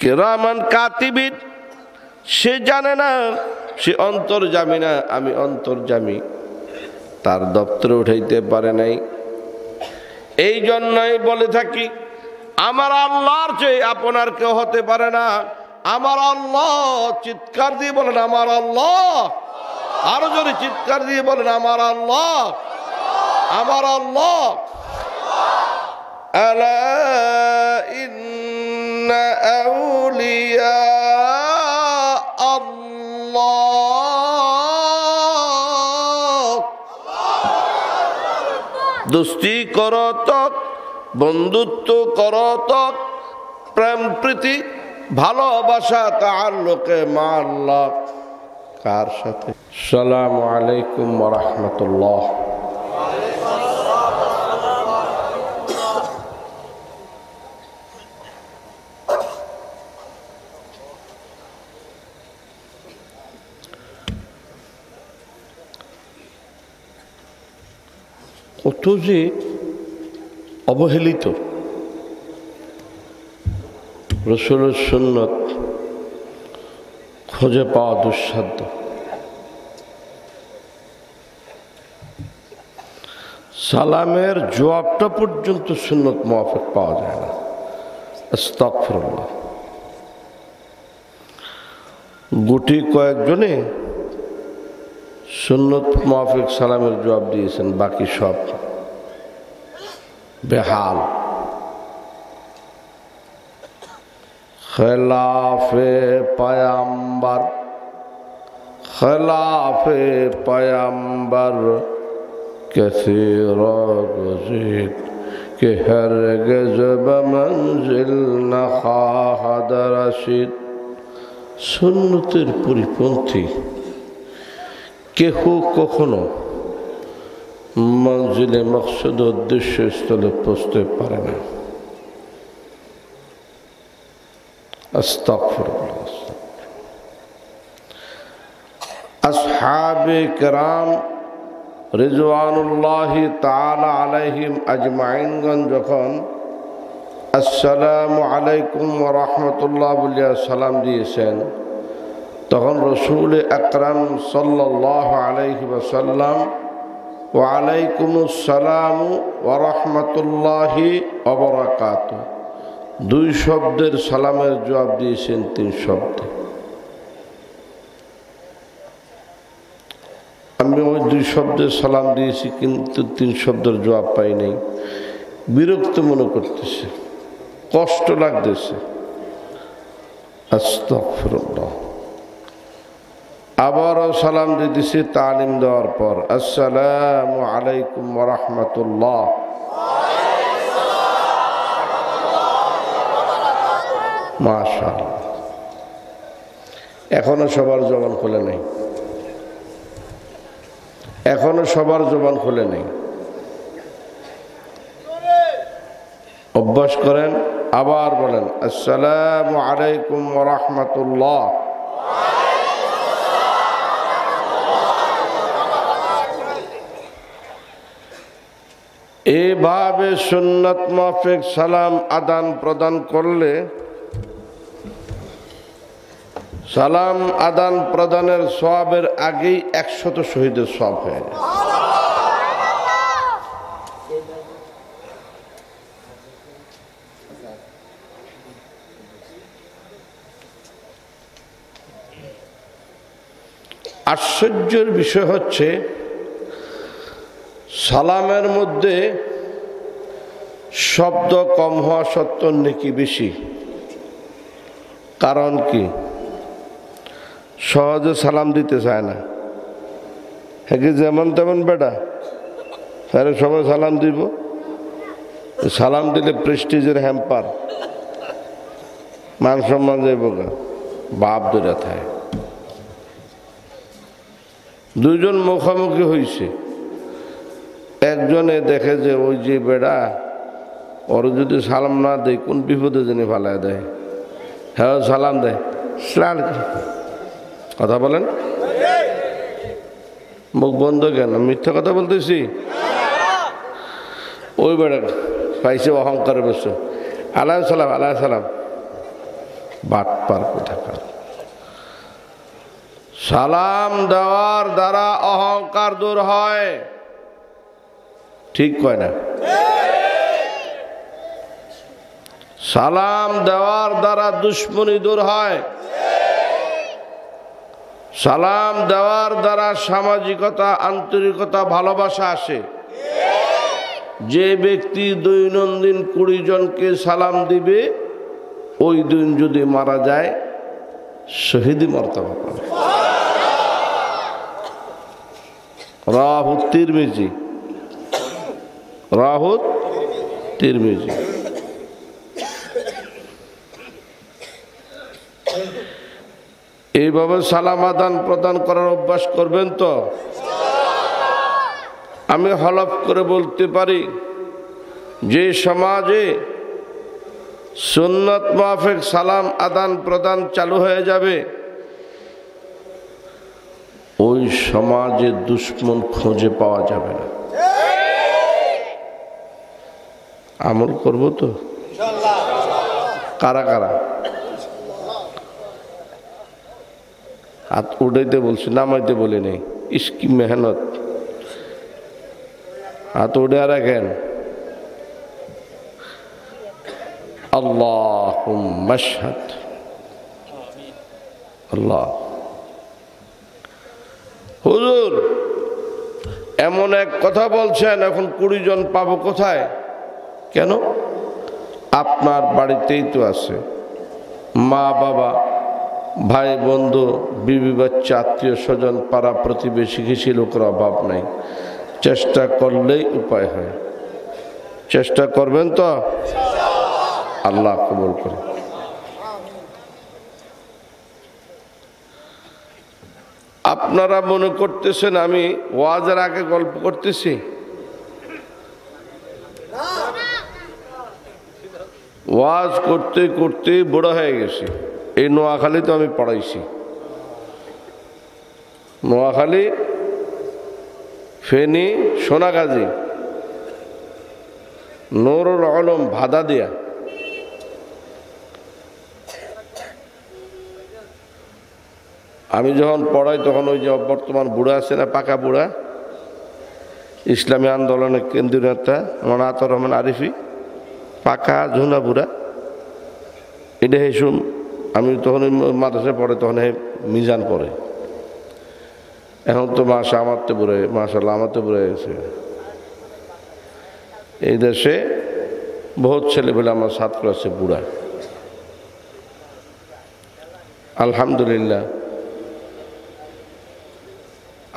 কিরামান কাতিবিন, সে জানে না, সে অন্তর্যামী না, আমি অন্তর্যামী, তার দপ্তরে উঠাইতে পারে নাই। এই জন্যই বলে থাকি আমার আল্লাহর চেয়ে আপনার কেউ হতে পারে না। আমার আল্লাহ, চিৎকার দিয়ে বলেন আমার আল্লাহ, আরো জোরে চিৎকার দিয়ে বলেন আমার আল্লাহ, আমার আল্লাহ। আলা ইন্না আউলিয়া আল্লাহ, দোস্তি করো তক, বন্ধুত্ব করো তক, প্রেম প্রীতি ভালোবাসা তাআল্লুকে মা আল্লাহ, কার সাথে? আসসালামু আলাইকুম ওয়া রাহমাতুল্লাহ। কত যে অবহেলিত রাসূলের সুন্নত খুঁজে পাওয়া দুঃসাধ্য। সালামের জবাবটা পর্যন্ত সুন্নত মুআফিক পাওয়া যায় না। আস্তাগফিরুল্লাহ। গুটি কয়েকজনে সুন্নত মুআফিক সালামের জবাব দিয়েছেন, বাকি সব বেহাল। খেলাফে পয়গম্বর, খেলাফে পয়গম্বর কাসীরা গুজিদ কে হরগিজ বমনজিল না খাহাদ রশিদ। সুন্নতের পরিপন্থী কেহ কখনো মঞ্জিলে মকসদ উদ্দেশ্য স্থলে পৌঁছতে পারে না। আস্তাগফিরুল্লাহ। আসহাবে কিরাম রিজওয়ানুল্লাহি তাআলা আলাইহিম আজমাইনগণ যখন আসসালামু আলাইকুম ওয়া রাহমাতুল্লাহ বলিয়া সালাম দিয়েছেন, তখন রাসূল আকরাম সাল্লাল্লাহু আলাইহি ওয়াসাল্লাম ওয়া আলাইকুমুস সালাম ওয়া রাহমাতুল্লাহি ওয়া বারাকাতুহু দুই শব্দের সালামের জবাব দিয়েছেন তিন শব্দে। আমি ওই দুই শব্দের সালাম দিয়েছি, কিন্তু তিন শব্দের জবাব পাই নাই। বিরক্ত মনে করতেছে, কষ্ট লাগতেছে। আস্তাগফিরুল্লাহ। আবারও সালাম দিতেছি তালিম দেওয়ার পর, আসসালামু আলাইকুম ওয়া রাহমাতুল্লাহ। মাশাআল্লাহ। এখনো সবার জবান খুলে নেই, এখনো সবার জবান খুলে নেই। অভ্যাস করেন, আবার বলেন আসসালামু আলাইকুম ওয়া রাহমাতুল্লাহ। এইভাবে সুন্নত মাফিক সালাম আদান প্রদান করলে সালাম আদান প্রদানের সওয়াবের আগেই 100 শহীদের সওয়াব হয়ে যায়। আশ্চর্যের বিষয় হচ্ছে সালামের মধ্যে শব্দ কম হওয়া সত্ত্বেও নেকি বেশি। কারণ কি? সহজে সালাম দিতে চায় না। হ্যাঁ, যেমন তেমন বেটা তাহলে সবাই সালাম দিব। সালাম দিলে প্রেস্টিজের হ্যাম্পার, মান সম্মান যাইব, বাপ ধরে থাকে। দুইজন মুখোমুখি হয়েছে, একজনে দেখে যে ওই যে বেড়া ওর যদি সালাম না দেয় কোন বিপদে জেনে ফালায় দেয়। হ্যাঁ, সালাম দেয়, কথা বলেন। মুখ বন্ধ কেন? মিথ্যা কথা বলতেছি? ওই বেড়া পাইছে অহংকারে বসে আলাইহিস সালাম আলাইহিস সালাম বাটপার কোথাকার। সালাম দেওয়ার দ্বারা অহংকার দূর হয়, ঠিক কয় না? সালাম দেওয়ার দ্বারা দুশ্মনী দূর হয়, সালাম দেওয়ার দ্বারা সামাজিকতা, আন্তরিকতা, ভালোবাসা আসে। যে ব্যক্তি দৈনন্দিন 20 জনকে সালাম দিবে, ওই দিন যদি মারা যায় শহীদি মর্তবা পাবে। রাহু তিরমিজি, রাহু তিরমিজি। এইভাবে সালাম আদান প্রদান করার অভ্যাস করবেন তো? আমি হলফ করে বলতে পারি, যে সমাজে সুন্নত মাফিক সালাম আদান প্রদান চালু হয়ে যাবে, ওই সমাজে দুশ্মন খুঁজে পাওয়া যাবে না। আমল করব তো? কারা কারা হাত উঠাইতে বলছি, নামাইতে বলি নেই। ইসকি মেহনত, হাত উঠে রাখেন। আল্লাহুম্মা আশহাদ। আল্লাহ। হুজুর এমন এক কথা বলছেন, এখন 20 জন পাবো কোথায়? কেন? আপনার বাড়িতেই তো আছে, মা বাবা, ভাই বন্ধু, বিবি বাচ্চা, আত্মীয় স্বজন, পাড়া প্রতিবেশী, কিছু লোকের অভাব নাই। চেষ্টা করলেই উপায় হয়। চেষ্টা করবেন তো? আল্লাহ কবুল করে। আপনারা মনে করতেছেন আমি ওয়াজের আগে গল্প করতেছি? ওয়াজ করতে করতে বড় হয়ে গেছি। এই নোয়াখালী তো আমি পড়াইছি, নোয়াখালী, ফেনী, সোনাগাজী, নুরুল আলম, ভাদা দিয়া। আমি যখন পড়াই তখন ওই যে বর্তমান বুড়া আছে না, পাকা বুড়া, ইসলামী আন্দোলনের কেন্দ্রীয় নেতা মৌলানা আতাউর রহমান আরিফি, পাকা ঝুনা বুড়া, এটা হেসুন। আমি তখন মাদ্রাসায় পড়ে, তখন মিজান পড়ে। এখন তো মাসা আমার তো বুড়ে, মাসাল্লাহ আমার তো বুড়ে গেছে। এই দেশে বহুত ছেলেপেলে আমার ছাত্র আছে বুড়া, আলহামদুলিল্লাহ।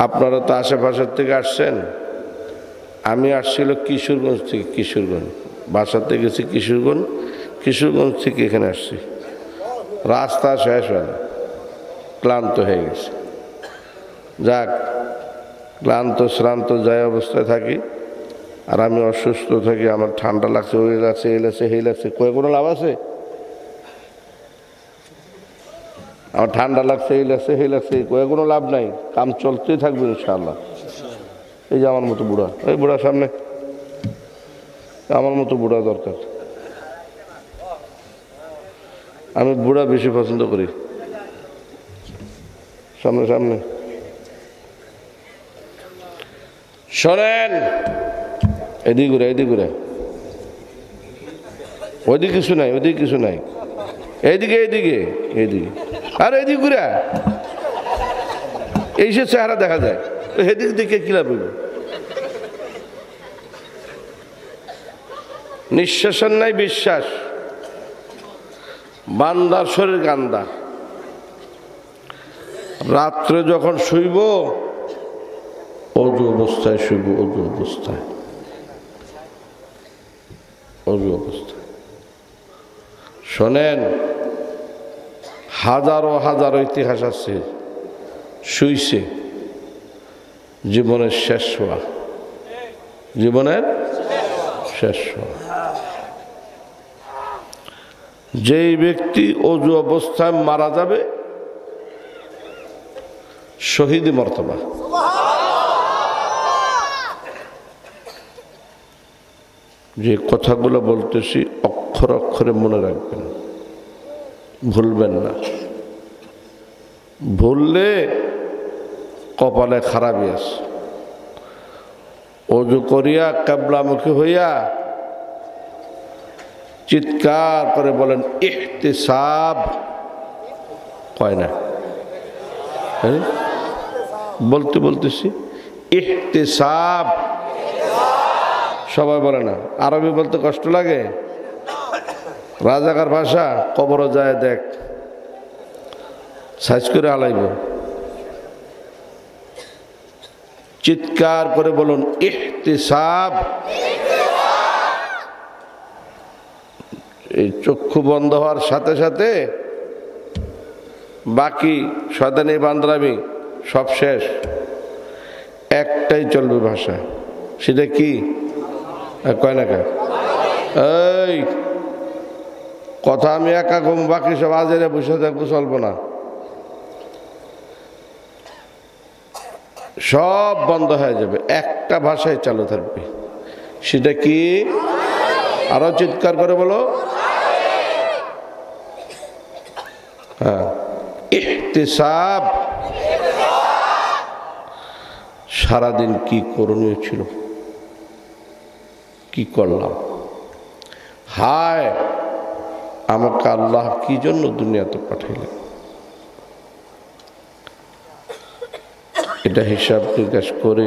আপনারা তো আশেপাশের থেকে আসছেন, আমি আসছিল কিশোরগঞ্জ থেকে। কিশোরগঞ্জ বাসাতে গেছি, কিশোরগঞ্জ, কিশোরগঞ্জ থেকে এখানে আসছি। রাস্তা শেষ হয় না, ক্লান্ত হয়ে গেছে। যাক, ক্লান্ত শ্রান্ত যায় অবস্থায় থাকি, আর আমি অসুস্থ থাকি, আমার ঠান্ডা লাগছে, ওই লাগছে, এই লাগছে, সেই লাগছে, কয়ে কোনো লাভ আছে? আমার ঠান্ডা লাগছে, এই লাগছে, সেই লাগছে, কয়ে কোনো লাভ নাই। কাম চলতেই থাকবে ইনশাআল্লাহ। এই যে আমার মতো বুড়া, এই বুড়া সামনে, আমার মতো বুড়া দরকার। আমি বুড়া বেশি পছন্দ করি। সামনে সামনে শোনেন, এদিকে ঘুরে, এদিকে ঘুরে, ওইদিকে কিছু নাই, ওইদিকে কিছু নাই, এইদিকে, এইদিকে, এইদিকে, আর এদিকে ঘুরে, এই সে চেহারা দেখা যায়, এদিক দিকে কি লাভ? নিঃশ্বাসের নাই বিশ্বাস, বান্দার শরীর গান্দা। রাত্রে যখন শুইব, অজু অবস্থায় শুইব, অজু অবস্থায়, অজু অবস্থায়। শোনেন, হাজারো হাজারো ইতিহাস আছে, শুইছে জীবনের শেষ হওয়া, জীবনের শেষ হওয়া। যেই ব্যক্তি অজু অবস্থায় মারা যাবে, শহীদ মর্তবা। যে কথাগুলো বলতেছি অক্ষর অক্ষরে মনে রাখবেন, ভুলবেন না, ভুললে কপালে খারাপই আছে। ওযু করিয়া কিবলামুখী হইয়া চিৎকার করে বলেন ইহতিসাব। কয় না? বলতেছি ইহতিসাব। সবাই বলে না? আরবি বলতে কষ্ট লাগে? রাজাকার ভাষা, কবর যায় দেখ, সাইজ করে আলাইব। চিৎকার করে বলুন ইহতিসাব। এই চক্ষু বন্ধ হওয়ার সাথে সাথে বাকি শয়তানি বান্দরামি সব শেষ। একটাই চলবে ভাষা, সেটা কি? কয় না কে? এই কথা আমি একা কম, বাকি সব আজেরে বসে থাকবো, চলবো না। সব বন্ধ হয়ে যাবে, একটা ভাষায় চালু থাকবে। সেটা কি? আরো চিৎকার করে বলো। হ্যাঁ, ইহতিসাব। সারাদিন কি করণীয় ছিল, কি করলাম? হায়, আমাকে আল্লাহ কি জন্য দুনিয়াতে পাঠাইলেন? এটা হিসাব নিকাশ করে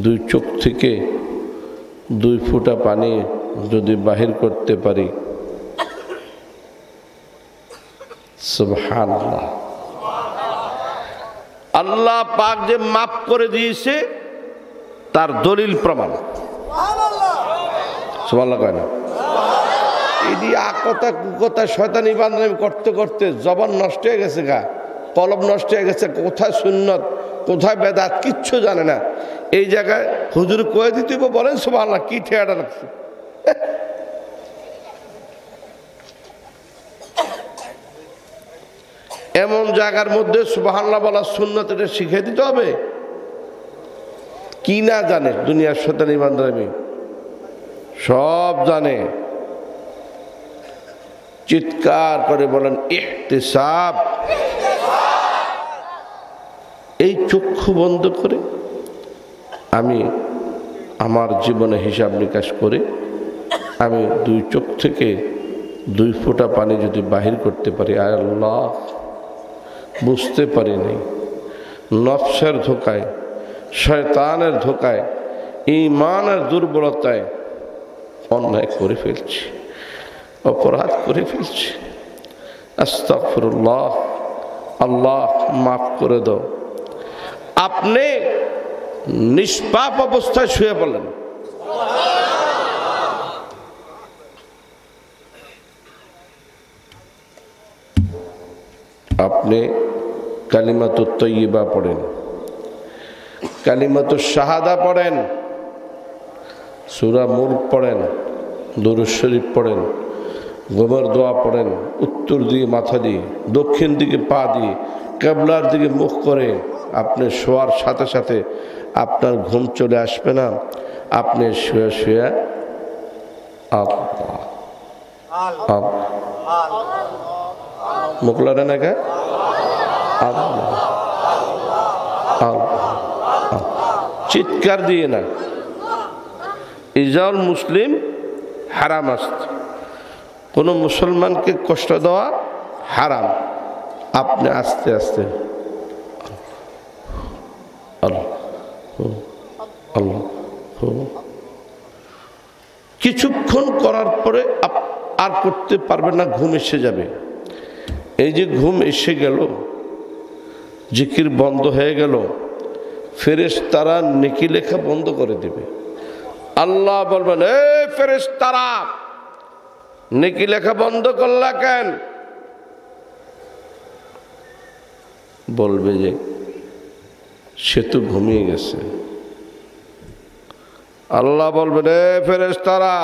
দুই চোখ থেকে 2 ফোঁটা পানি যদি বাহির করতে পারি, সুবহানাল্লাহ। আল্লাহ পাক যে মাফ করে দিয়েছে তার দলিল প্রমাণ। সুবহানাল্লাহ কয় না? এই যে আকতা কুকতা শয়তানি বান্দরামি করতে করতে জবান নষ্ট হয়ে গেছে, গা কলব নষ্ট হয়ে গেছে। কোথায় সুন্নত কোথায় বেদাত কিচ্ছু জানে না। এই জায়গায় হুজুর কয়ে দিতে বলেন সুবহানাল্লাহ, কি ঠেয়াটা রাখছে। এমন জায়গার মধ্যে সুবহানাল্লাহ বলা সুন্নত, এটা শিখে দিতে হবে। কি না জানে দুনিয়ার শয়তানি বান্দরামি সব জানে। চিৎকার করে বলেন ইহতিসাব। এই চক্ষু বন্ধ করে আমি আমার জীবনে হিসাব নিকাশ করে আমি 2 চোখ থেকে 2 ফোঁটা পানি যদি বাহির করতে পারি, আয় আল্লাহ, বুঝতে পারি নাই, নফসের ধোকায়, শয়তানের ধোকায়, ঈমানের দুর্বলতায় অন্যায় করে ফেলছি, অপরাধ করে ফেলছি। আস্তাগফিরুল্লাহ, আল্লাহ মাফ করে দাও। আপনি নিষ্পাপ অবস্থায় শুয়ে বলেন, আপনি কালিমাতুত তয়্যিবা পড়েন, কালিমাতুশ শাহাদা পড়েন, সূরা মুলক পড়েন, দুরূদ শরীফ পড়েন, গোবর দোয়া পড়েন, উত্তর দিকে মাথা দিয়ে, দক্ষিণ দিকে পা দিয়ে, কিবলার দিকে মুখ করে আপনি শোয়ার সাথে সাথে আপনার ঘুম চলে আসবে না। আপনি শুয়ে শুয়ে মুখ লড়ে না, চিৎকার দিয়ে না। ইজাউল মুসলিম হারাম আস্ত, কোনো মুসলমানকে কষ্ট দেওয়া হারাম। আপনি আস্তে আস্তে কিছুক্ষণ করার পরে আর করতে পারবেন না, ঘুম এসে যাবে। এই যে ঘুম এসে গেল, জিকির বন্ধ হয়ে গেল, ফেরেশতারা নেকি লেখা বন্ধ করে দেবে। আল্লাহ বলবেন, এ ফেরেশতারা, নেকি লেখা বন্ধ করলা কেন? বলবে যে সে তো ঘুমিয়ে গেছে। আল্লাহ বলবেন, এ ফেরেশতারা,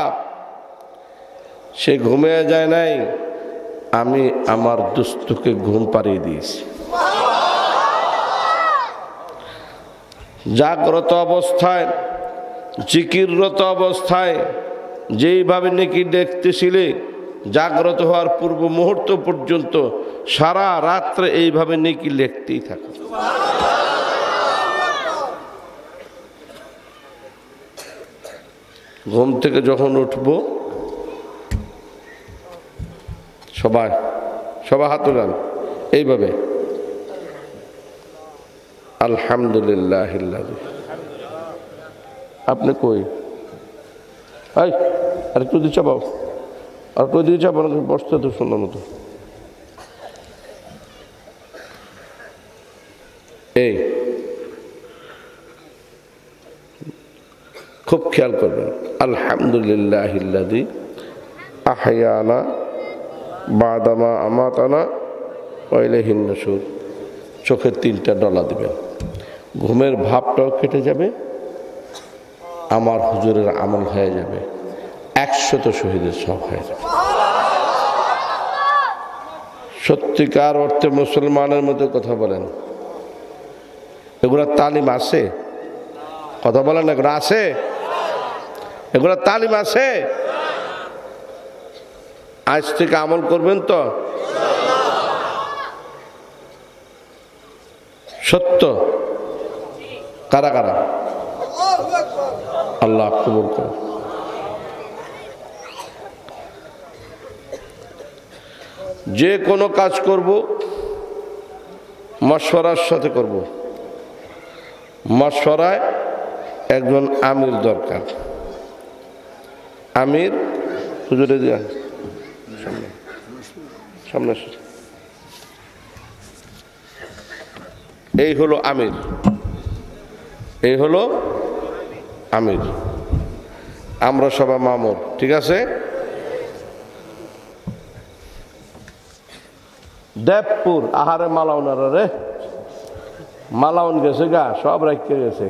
সে ঘুমিয়ে যায় নাই, আমি আমার দুস্থকে ঘুম পাড়িয়ে দিয়েছি। জাগ্রত অবস্থায়, জিকিররত অবস্থায় যেইভাবে নেকি দেখতেছিলে জাগ্রত হওয়ার পূর্ব মুহূর্ত পর্যন্ত সারা রাত্রে এইভাবে নেকি লিখতেই থাকো। ঘুম থেকে যখন উঠবো সবাই হাত তোলেন এইভাবে, আলহামদুলিল্লাহ। আপনি কই আর একটু দিয়ে চাপাও, আর একটু দিয়ে চাপাও, বসতে তো সুন্দর মতো। এই খুব খেয়াল করবেন, আলহামদুলিল্লাহিল্লাযী আহয়ানা বাদামা আমাতানা ওয়া ইলাইহিন নুশুর। চোখের 3টা ডলা দিবেন, ঘুমের ভাবটাও কেটে যাবে, আমার হুজুরের আমল হয়ে যাবে, 100 শহীদের সব হয়ে যাবে। সত্যিকার অর্থে মুসলমানের মতো কথা বলেন। এগুলা তালিম আছে? কথা বলেন, এগুলো আছে? এগুলা তালিম আছে? আজ থেকে আমল করবেন তো? সত্য? কারা কারা? আল্লাহ কবুল করুন। যে কোনো কাজ করব মশওয়ারার সাথে করব। মশওয়ারায় একজন আমির দরকার। আমির হুজুরে দিয়া সামনে, এই হলো আমির, এই হলো আমির। আমরা সবাই মামুর, ঠিক আছে? দেবপুর আহারে মালাউনারা রে, মালাউন গেছে গা, সব রাখতে গেছে।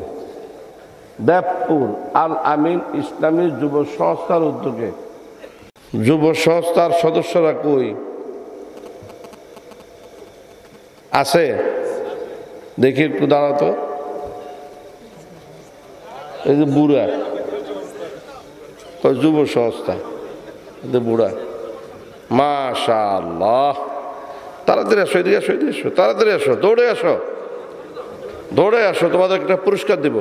দেবপুর আল আমিন ইসলামী যুব সংস্থার উদ্যোগে, যুব সংস্থার সদস্যরা কই আছে? দেখি একটু দাঁড়াতো। এই যে বুড়া যুব সংস্থা, বুড়া, মাশাআল্লাহ। তাড়াতাড়ি আসো, এদিকে আসো, এদিকে আসো, তাড়াতাড়ি আসো, দৌড়ে আসো, দৌড়ে আসো। তোমাদের একটা পুরস্কার দিব,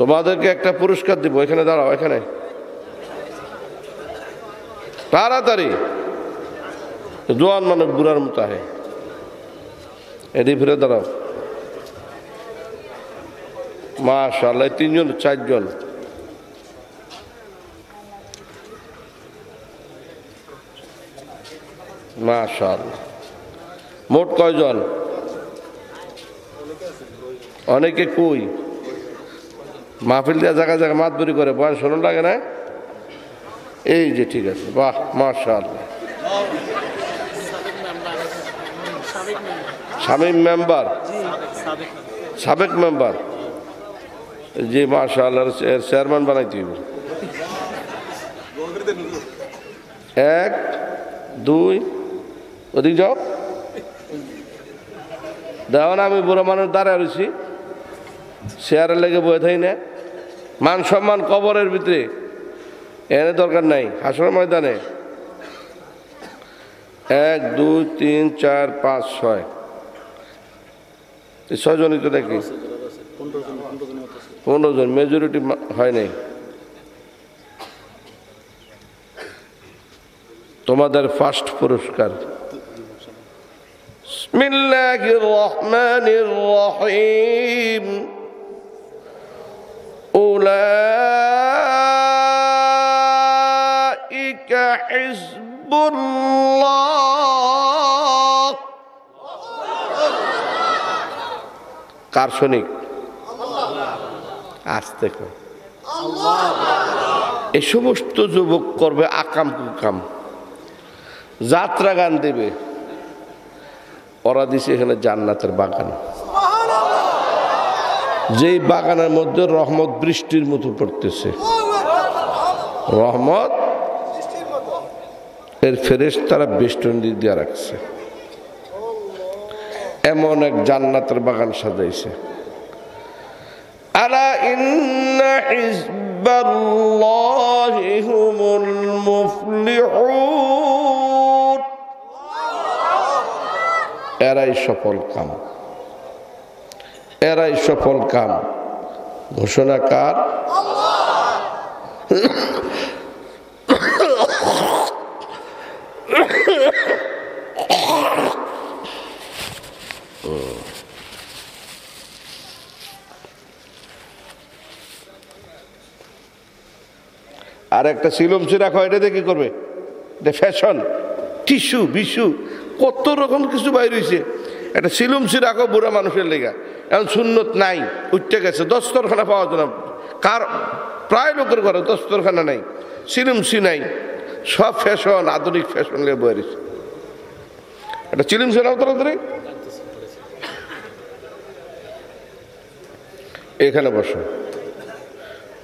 তোমাদেরকে একটা পুরস্কার দিব। এখানে দাঁড়াও, এখানে তাড়াতাড়ি। জোয়ান মানে বুড়ার মতো আহে, এদিকে ফিরে দাঁড়াও। মাশাআল্লাহ, 3জন 4জন। মাশাআল্লাহ, মোট কয়জন? অনেকে কই মাহফিল দেওয়া জায়গা জায়গা মাতবরি করে, বয়ান শোনার লাগে না? এই যে ঠিক আছে, বাহ মাশাআল্লাহ। শামীম মেম্বার, সাবেক মেম্বার, জি মাশাআল্লাহ, চেয়ারম্যান বানাইতে হবে। 1 2 ওদিক যাও। দেখো না, আমি বুড়ো মানুষ দাঁড়ায় রয়েছি, চেয়ারের লেগে বয়ে থাকি না। মান সম্মান কবরের ভিতরে, এনে দরকার নাই, হাসরের ময়দানে। 1 2 3 4 5 6, 6 জনই তো দেখি। 15 জন, মেজরিটি হয় নাই। তোমাদের ফার্স্ট পুরস্কার। বিসমিল্লাহির রহমানির রহিম। উলাইকা হিজবুল্লাহ। কার্শনিক আসতে কর। এই সমস্ত যুবক করবে আকাম কুকাম, যাত্রা গান দেবে। ওরা দিছে এখানে জান্নাতের বাগান, যেই বাগানের মধ্যে রহমত বৃষ্টির মতো পড়তেছে। রহমত এর ফেরেশতারা বেষ্টনী দিয়ে রাখছে। এমন এক জান্নাতের বাগান সাজাইছে। আলা ইন্না হিজব হিজবাল্লাহি হুমুল মুফলিহুন। এরাই সফল কাম, এরাই সফল কাম। ঘোষণা কার? আর একটা সিলুম সিরাক হয়, এটা কি করবে? এটা ফ্যাশন, টিস্যু বিশু কত রকম কিছু বাইর হয়েছে। একটা সিলুম সিরাকও বুড়া মানুষের লেগা। এখন সুন্নত নাই, উঠতে গেছে। দস্তরখানা পাওয়া যায় না, কার প্রায় লোকের ঘরে দস্তরখানা নাই, সিলুম সি নাই, সব ফ্যাশন, আধুনিক ফ্যাশন লেগে বয়ে রয়েছে। একটা চিলিম সিরাও তাড়াতাড়ি এখানে বসো,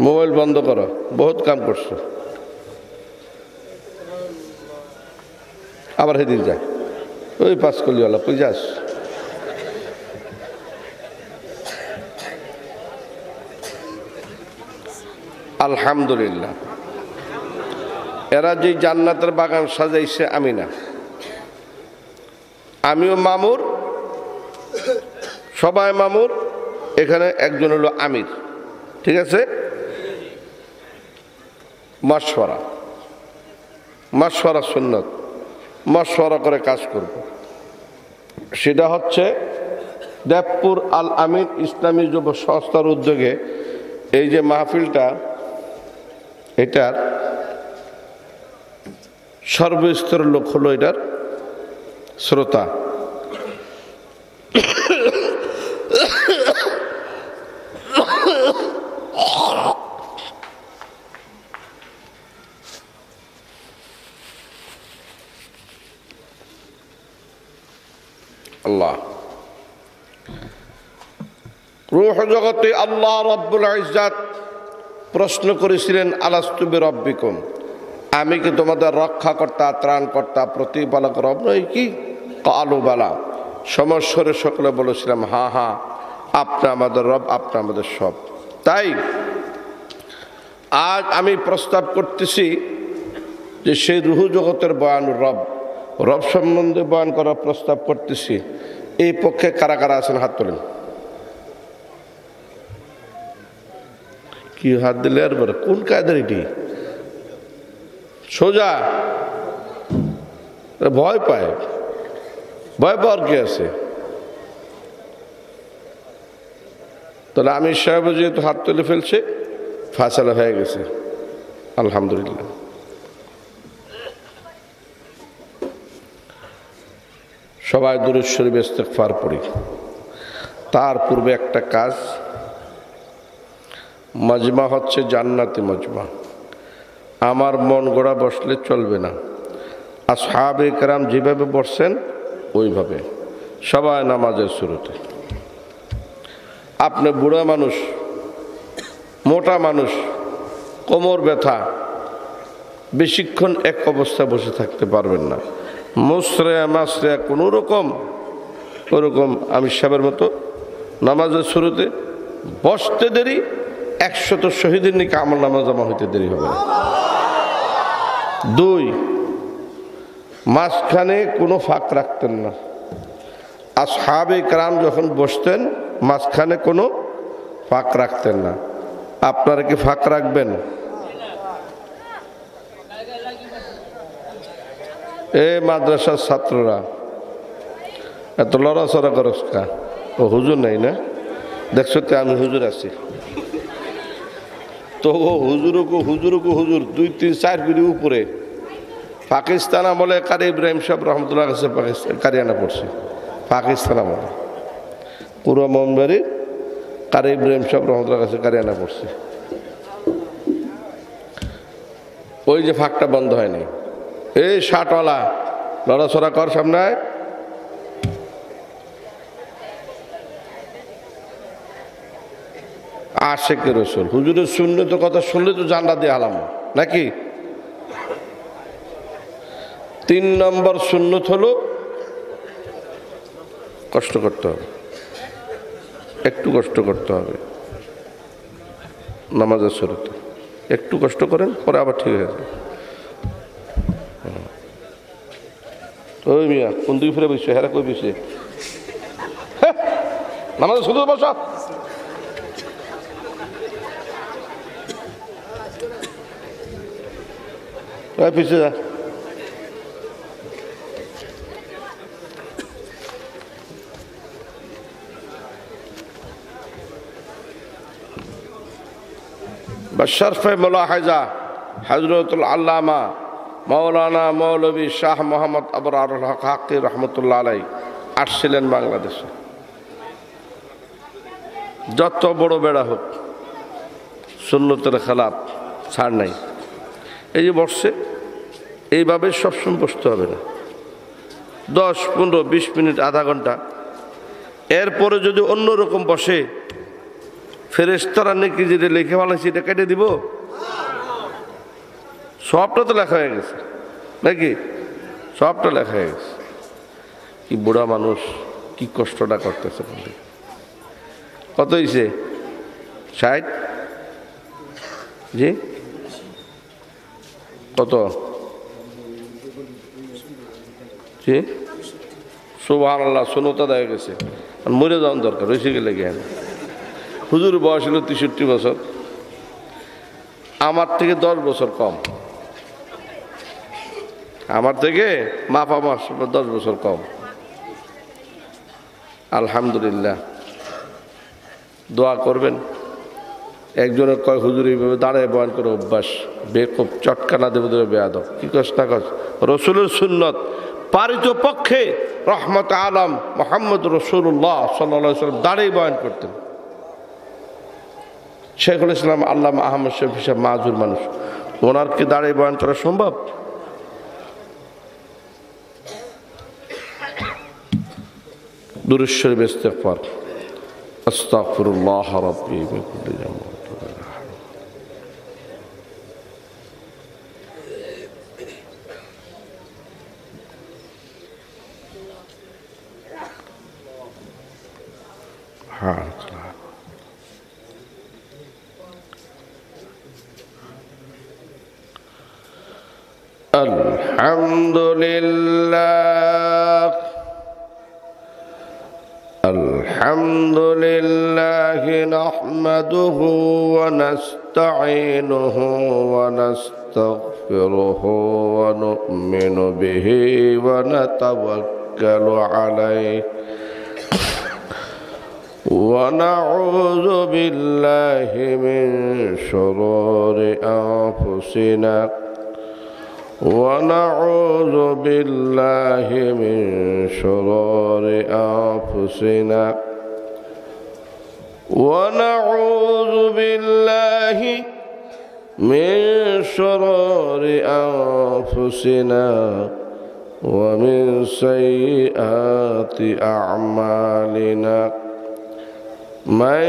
মোবাইল বন্ধ করো, বহুত কাম করছো। আবার হেদিক যায়, ওই পাস করলিওয়ালা কই যাস? আলহামদুলিল্লাহ, এরা যে জান্নাতের বাগান সাজাইছে আমি না, আমিও মামুর, সবাই মামুর। এখানে একজন হলো আমির, ঠিক আছে? মাশওয়ারা, মাশওয়ারা সুন্নত, মাশওয়ারা করে কাজ করব। সেটা হচ্ছে দেবপুর আল আমিন ইসলামী যুব সংস্থার উদ্যোগে এই যে মাহফিলটা, এটার সর্বস্তরের লোক হলো এটার শ্রোতা। আল্লাহ রূহ জগতে আল্লাহ রব্বুল ইজ্জত প্রশ্ন করেছিলেন, আলাস্তু বিরব্বিকুম, আমি কি তোমাদের রক্ষাকর্তা, ত্রাণকর্তা, প্রতিপালক রব নই কি? কালু বালা, সমস্বরে সকলে বলেছিলাম হ্যাঁ হ্যাঁ, আপনি আমাদের রব, আপনি আমাদের সব। তাই আজ আমি প্রস্তাব করতেছি যে সেই রূহ জগতের বয়ান, রব রব সম্বন্ধে বয়ান করার প্রস্তাব করতেছি। এই পক্ষে কারা কারা আছেন হাত তোলেন। কি হাত দিলে আর বলে কোন কায়দার এটি? সোজা ভয় পায়, ভয় পাওয়ার কি আছে? তাহলে আমির সাহেব যেহেতু হাত তুলে ফেলছে, ফায়সালা হয়ে গেছে, আলহামদুলিল্লাহ। সবাই দুরূদ শরীফ ইস্তেগফার পড়ি। তার পূর্বে একটা কাজ, মজমা হচ্ছে জান্নাতি মজমা। আমার মন গড়া বসলে চলবে না, আসহাবে কেরাম যেভাবে বসছেন ওইভাবে, সবাই নামাজের শুরুতে। আপনি বুড়া মানুষ, মোটা মানুষ, কোমর ব্যথা, বেশিক্ষণ এক অবস্থায় বসে থাকতে পারবেন না। মুসরেয়া মাসরেয়া কোনো রকম ওরকম আমি সাহেবের মতো নামাজের শুরুতে বসতে দেরি, 100 শহীদের নিকে আমার নামাজ জমা হইতে দেরি হবে না। 2, মাঝখানে কোনো ফাঁক রাখতেন না। আসহাবে কেরাম যখন বসতেন মাঝখানে কোনো ফাঁক রাখতেন না। আপনারা কি ফাঁক রাখবেন? এ মাদ্রাসার ছাত্ররা এত লড়াচড়া করস কা? ও হুজুর নাই না, দেখছো তো আমি হুজুর আছি তো। ও হুজুরকু হুজুর 2, 3, 4 পিড়ি উপরে। পাকিস্তান আমলে কারি ইব্রাহিম সাহেব রহমতুল্লাহ কাছে কারিয়ানা পড়ছে, পাকিস্তান আমলে পুরো মোহনবাড়ি কারি ইব্রাহিম সাহেব রহমতুল্লাহ কাছে কারিয়ানা পড়ছে। ওই যে ফাঁকটা বন্ধ হয়নি। এই শার্টওয়ালা লড়াচড়া কর সামনে। আশেকে রসুল হুজুরের সুন্নত কথা শুনলে তো জান্নাত দিয়ে আলাম নাকি? 3 নম্বর সুন্নত হলো কষ্ট করতে হবে, একটু কষ্ট করতে হবে নামাজের শুরুতে। একটু কষ্ট করেন, পরে আবার ঠিক হয়ে যাবে। ওই মিয়া কোন দিকে ফিরে বসছে, হ্যাঁ কই বসে নামাজ শুধু বসা। পিছিয়ে যা। শরফে মুলাহাজা হযরতুল আল্লামা মাওলানা মৌলভী শাহ মোহাম্মদ আবরারুল হক হাকি রহমতুল্লাহ আলাইহি আসছিলেন বাংলাদেশে। যত বড় বেড়া হোক, সুন্নতের খেলাফ ছাড় নাই। এই যে বসছে, এইভাবে সবসময় বসতে হবে না, 10, 15, 20 মিনিট, আধা ঘন্টা। এরপরে যদি অন্যরকম বসে, ফেরেশতারা নাকি যেটা লিখে ভালোছি এটা কেটে দিব? সবটা তো লেখা হয়ে গেছে নাকি? সবটা লেখা হয়ে গেছে। কি বুড়া মানুষ, কি কষ্টটা করতেছে। কত হয়েছে? 60? জি কত? জি সুবহানাল্লাহ, শূন্যতা দেখা গেছে। মরে যাওয়ার দরকার হয়েছে গেলে জ্ঞান। হুজুর বয়স হলো 63 বছর, আমার থেকে 10 বছর কম। আমার থেকে মাপা মাস 10 বছর কম। আলহামদুলিল্লাহ, দোয়া করবেন। একজনের কয় হুজুর এইভাবে দাঁড়ায় বয়ান করে অভ্যাস, বেকুব, চটকানা দেব দেবে বেয়াদব। কি কস না কস? রসুলের সুন্নত পারিত পক্ষে রহমত আলম মোহাম্মদ রসুল্লাহ সাল্লাল্লাহু আলাইহি ওয়াসাল্লাম দাঁড়িয়ে বয়ান করতেন। শেখুল ইসলাম আল্লামা আহমদ শফি সাহেব মাজুর মানুষ, ওনার কি দাঁড়িয়ে বয়ান করা সম্ভব? দুরূদ শরীফ ইস্তিগফার। আস্তাগফিরুল্লাহ রাব্বি মিন কুল্লি যামব। আলহামদুলিল্লাহ আলহামদুলিল্লাহি নাহমাদুহু ওয়া নাস্তাঈনুহু ওয়া নাস্তাগফিরুহু ওয়া নু'মিনু বিহি ওয়া নাতাওয়াক্কালু আলাইহি ওয়া নাউযু বিল্লাহি মিন শুরুরি আনফুসিনা ونعوذ بالله من شرور أنفسنا ونعوذ بالله من شرور أنفسنا ومن سيئات أعمالنا من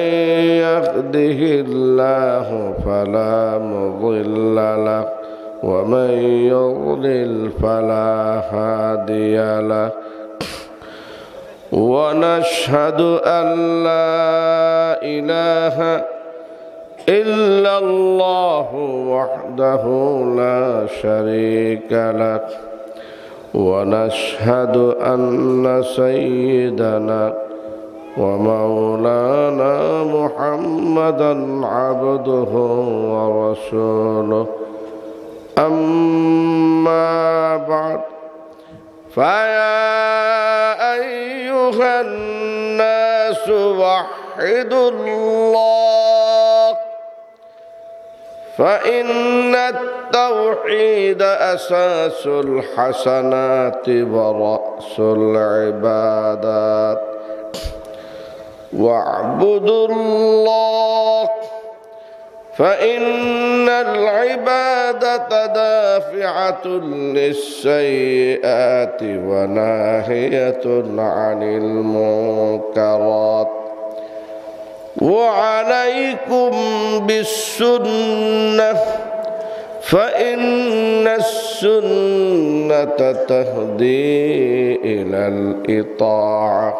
يهده الله فلا مضل له ومن يضلل فلا هادي له ونشهد أن لا إله إلا الله وحده لا شريك له ونشهد أن سيدنا ومولانا محمدا عبده ورسوله أما بعد فيا أيها الناس وحدوا الله فإن التوحيد أساس الحسنات ورأس العبادات واعبدوا الله فإن العبادة دافعة للسيئات وناهية عن المنكرات وعليكم بالسنة فإن السنة تهدي إلى الإطاعة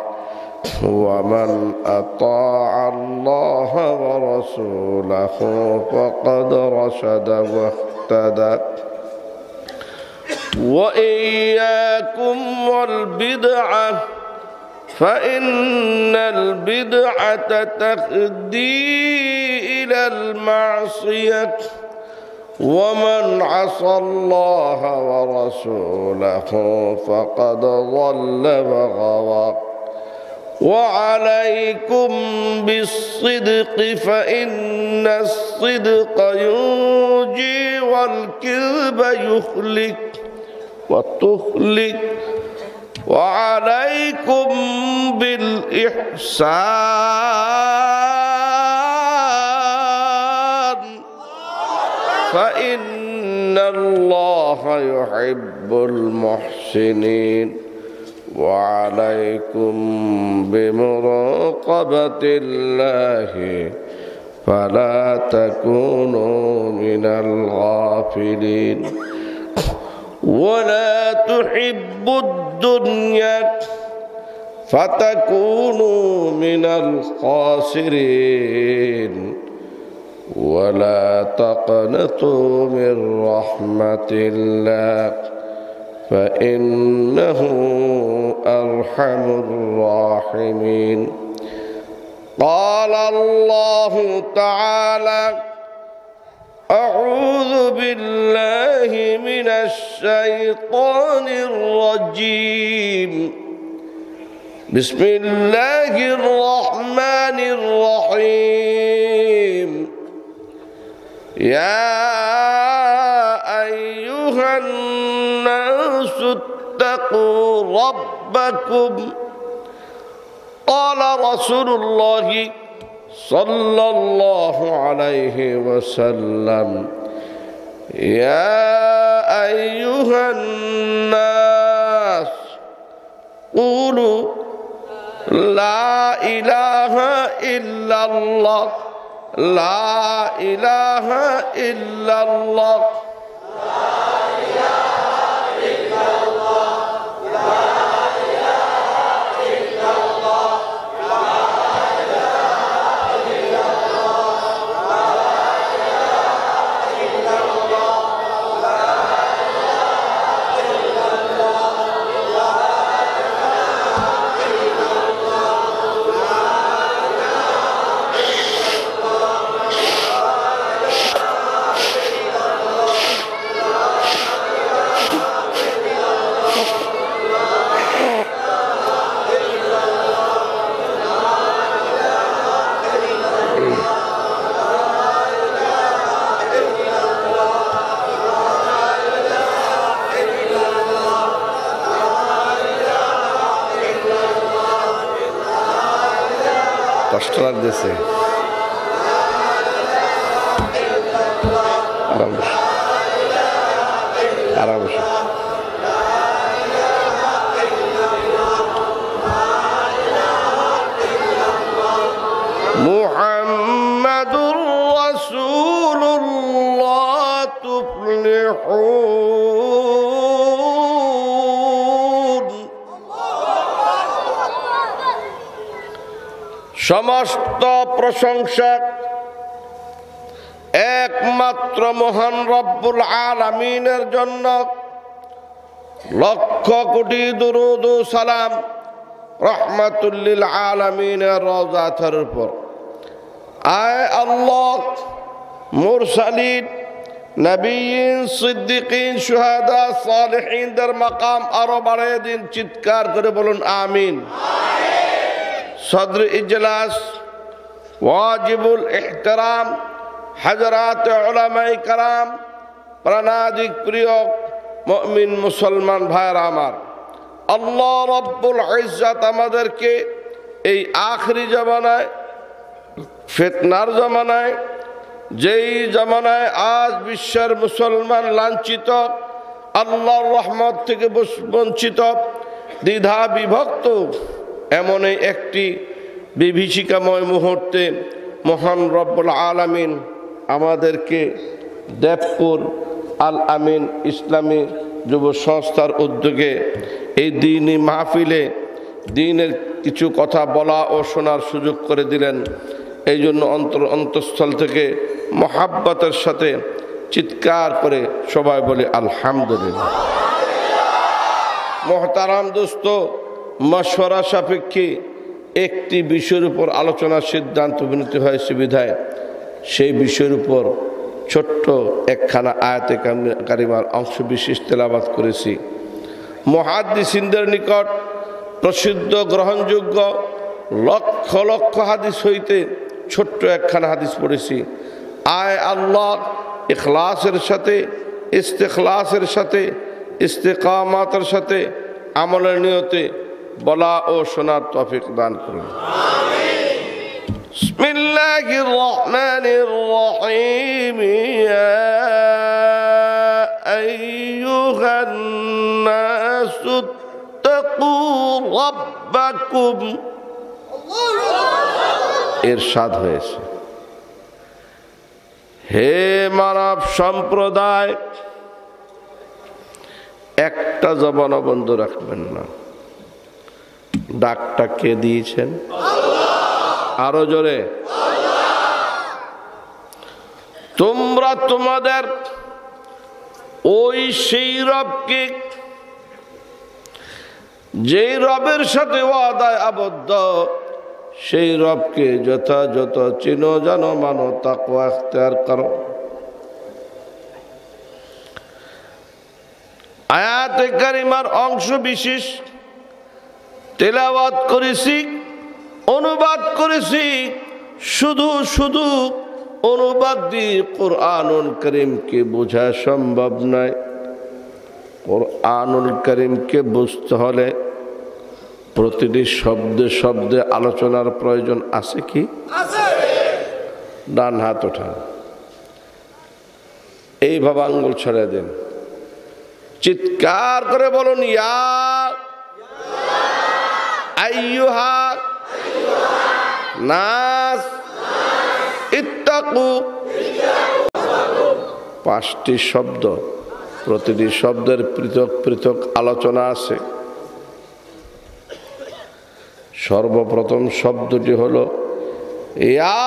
ومن أطاع الله ورسوله فقد رشد واهتدى وإياكم والبدعة فإن البدعة تهدي إلى المعصية ومن عصى الله ورسوله فقد ضل وغوى وعليكم بالصدق فإن الصدق ينجي والكذب يهلك وتهلك وعليكم بالإحسان فإن الله يحب المحسنين وعليكم بمراقبة الله فلا تكونوا من الغافلين ولا تحبوا الدنيا فتكونوا من الخاسرين ولا تقنطوا من رحمة الله فإنه أرحم الراحمين قال الله تعالى أعوذ بالله من الشيطان الرجيم بسم الله الرحمن الرحيم يا أيها الناس اتقوا ربكم قال رسول الله صلى الله عليه وسلم يا أيها الناس قولوا لا إله إلا الله لا إله إلا الله কষ্ট লাগতেছে আরাম মুহাম্মাদুর রাসূলুল্লাহ তুফলিহুন সমস্ত প্রশংসা একমাত্র মহান রব্বুল আলামিনের জন্য লক্ষ কোটি দুরূদ ও সালাম রহমাতুল লিল আলামিনের রওজাতের উপর আয় আল্লাহ মুরসালিন নবীন সিদ্দিকিন শুহাদা সালেহিনদের মাকাম আরো বাড়িয়ে দিন চিৎকার করে বলুন আমিন সদর ইজলাস ওয়াজিবুল ইহতিরাম হযরত উলামায়ে কেরাম প্রাণাধিক প্রিয় মুমিন মুসলমান ভাইরা আমার আল্লাহ রাব্বুল ইজ্জত আমাদেরকে এই আখেরি জামানায় ফিতনার জামানায় যেই জামানায় আজ বিশ্বের মুসলমান লাঞ্ছিত আল্লাহর রহমত থেকে বঞ্চিত দ্বিধা বিভক্ত এমন একটি বিভীষিকাময় মুহূর্তে মহান রব্বুল আলামিন আমাদেরকে দেবপুর আল আমিন ইসলামী যুব সংস্থার উদ্যোগে এই দ্বীনি মাহফিলে দ্বীনের কিছু কথা বলা ও শোনার সুযোগ করে দিলেন। এই জন্য অন্তঃস্থল থেকে মহাব্বতের সাথে চিৎকার করে সবাই বলে আলহামদুলিল্লাহ। মোহতারাম দোস্ত, মশওয়ারা সাপেক্ষে একটি বিষয়ের উপর আলোচনার সিদ্ধান্ত উপনীত হয়েছে বিধায় সেই বিষয়ের উপর ছোট্ট একখানা আয়াতে কারিমার অংশ বিশেষ তেলাওয়াত করেছি। মুহাদ্দিসিনদের নিকট প্রসিদ্ধ গ্রহণযোগ্য লক্ষ লক্ষ হাদিস হইতে ছোট্ট একখানা হাদিস পড়েছি। আয় আল্লাহ ইখলাসের সাথে, ইস্তেখলাসের সাথে, ইস্তেকামাতের সাথে আমলের নিয়তে বলা ও শোনার তৌফিক দান করুন। বিসমিল্লাহির রহমানির রহিম। ইয়া আইয়ুহান নাসু তাকু রাব্বাকুম। ইরশাদ হয়েছে, হে মানব সম্প্রদায়, একটা জবানও বন্ধ রাখবেন না। ডাকটা কে দিয়েছেন? আরো জোরে। তোমরা তোমাদের ওই সেই রবকে, যেই রবের সাথে ওয়াদায় আবদ্ধ, সেই রবকে যথাযথ চিনো, জানো, মানো, তাকওয়া ইখতিয়ার করো। আয়াতে কারিমার অংশ বিশেষ তেলাওয়াত করেছি, অনুবাদ করেছি। শুধু অনুবাদ দিয়ে কোরআনুল কারীমকে বোঝা সম্ভব নয়। কোরআনুল কারীমকে বুঝতে হলে প্রতিটি শব্দে শব্দে আলোচনার প্রয়োজন আছে কি? ডান হাত ওঠান, এইভাবে আঙ্গুল ছড়িয়ে দেন, চিৎকার করে বলুন, ইয়া আইয়ুহা নাস ইত্তাকু। পাঁচটি শব্দ, প্রতিটি শব্দের পৃথক পৃথক আলোচনা আছে। সর্বপ্রথম শব্দটি হলো ইয়া,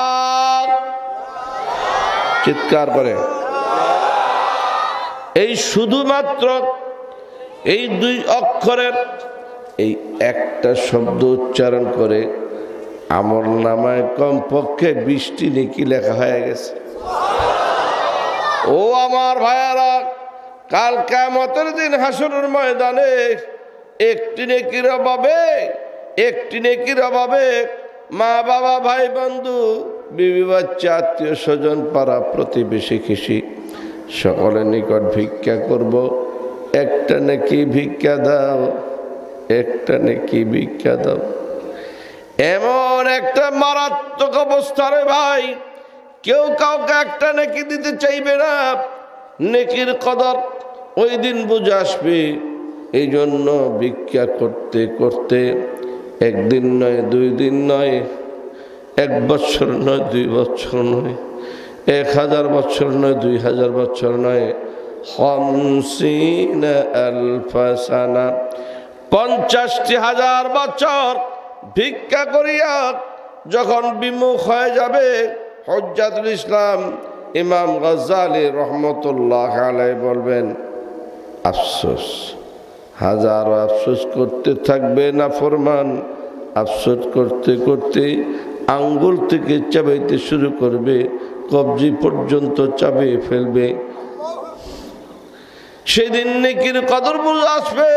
চিৎকার করে। এই শুধুমাত্র এই দুই অক্ষরের এই একটা শব্দ উচ্চারণ করে আমল নামায় কমপক্ষে 20টি নেকি লেখা হয়ে গেছে। ও আমার ভাইয়ারা, কাল কিয়ামতের দিন হাসরের ময়দানে একটি নেকির অভাবে মা বাবা, ভাই বন্ধু, বিবি বাচ্চা, আত্মীয় স্বজন, পাড়া প্রতিবেশী, কৃষি সকলের নিকট ভিক্ষা করব, একটা নেকি ভিক্ষা দাও, একটা নেকি ভিক্ষা দাও। এমন একটা মারাত্মক অবস্থা রে ভাই, কেউ কাউকে একটা নেকি দিতে চাইবে না। নেকির কদর ওই দিন বুঝে আসবে। এই জন্য ভিক্ষা করতে করতে একদিন নয়, 2 দিন নয়, 1 বছর নয়, 2 বছর নয়, 1000 বছর নয়, 2000 বছর নয়, 50,000 সানা, 50,000 বছর ভিক্ষা করিয়া যখন বিমুখ হয়ে যাবে, হুজ্জাতুল ইসলাম ইমাম গাজ্জালী রহমতুল্লাহ আলাইহি বলবেন, আফসোস, হাজারো আফসোস করতে থাকবে না ফরমান। আফসোস করতে করতে আঙ্গুল থেকে চাবাইতে শুরু করবে, কবজি পর্যন্ত চাবিয়ে ফেলবে। সেদিন নেকির কদর বুঝে আসবে,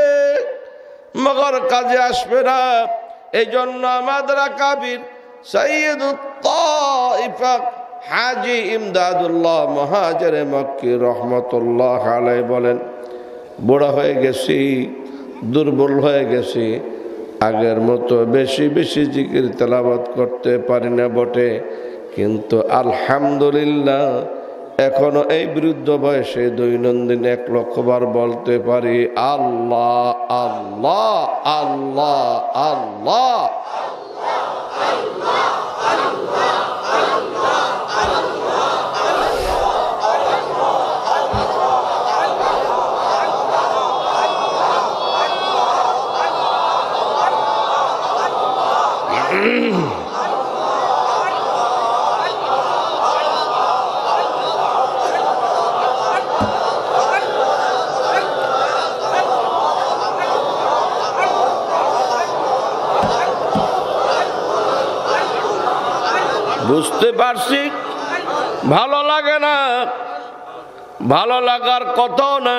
মগর কাজে আসবে না। এই জন্য আমাদের আকাবির সাইয়্যিদুত তাইফা হাজী ইমদাদুল্লাহ মুহাজিরে মক্কি রহমতুল্লাহ আলাইহি বলেন, বুড়া হয়ে গেছি, দুর্বল হয়ে গেছি, আগের মতো বেশি বেশি জিকির তেলাওয়াত করতে পারি না বটে, কিন্তু আলহামদুলিল্লাহ এখনো এই বৃদ্ধ বয়সে দৈনন্দিন 1 লক্ষ বার বলতে পারি, আল্লাহ আল্লাহ আল্লাহ আল্লাহ। বুঝতে পারছি ভালো লাগে না, ভালো লাগার কথাও না।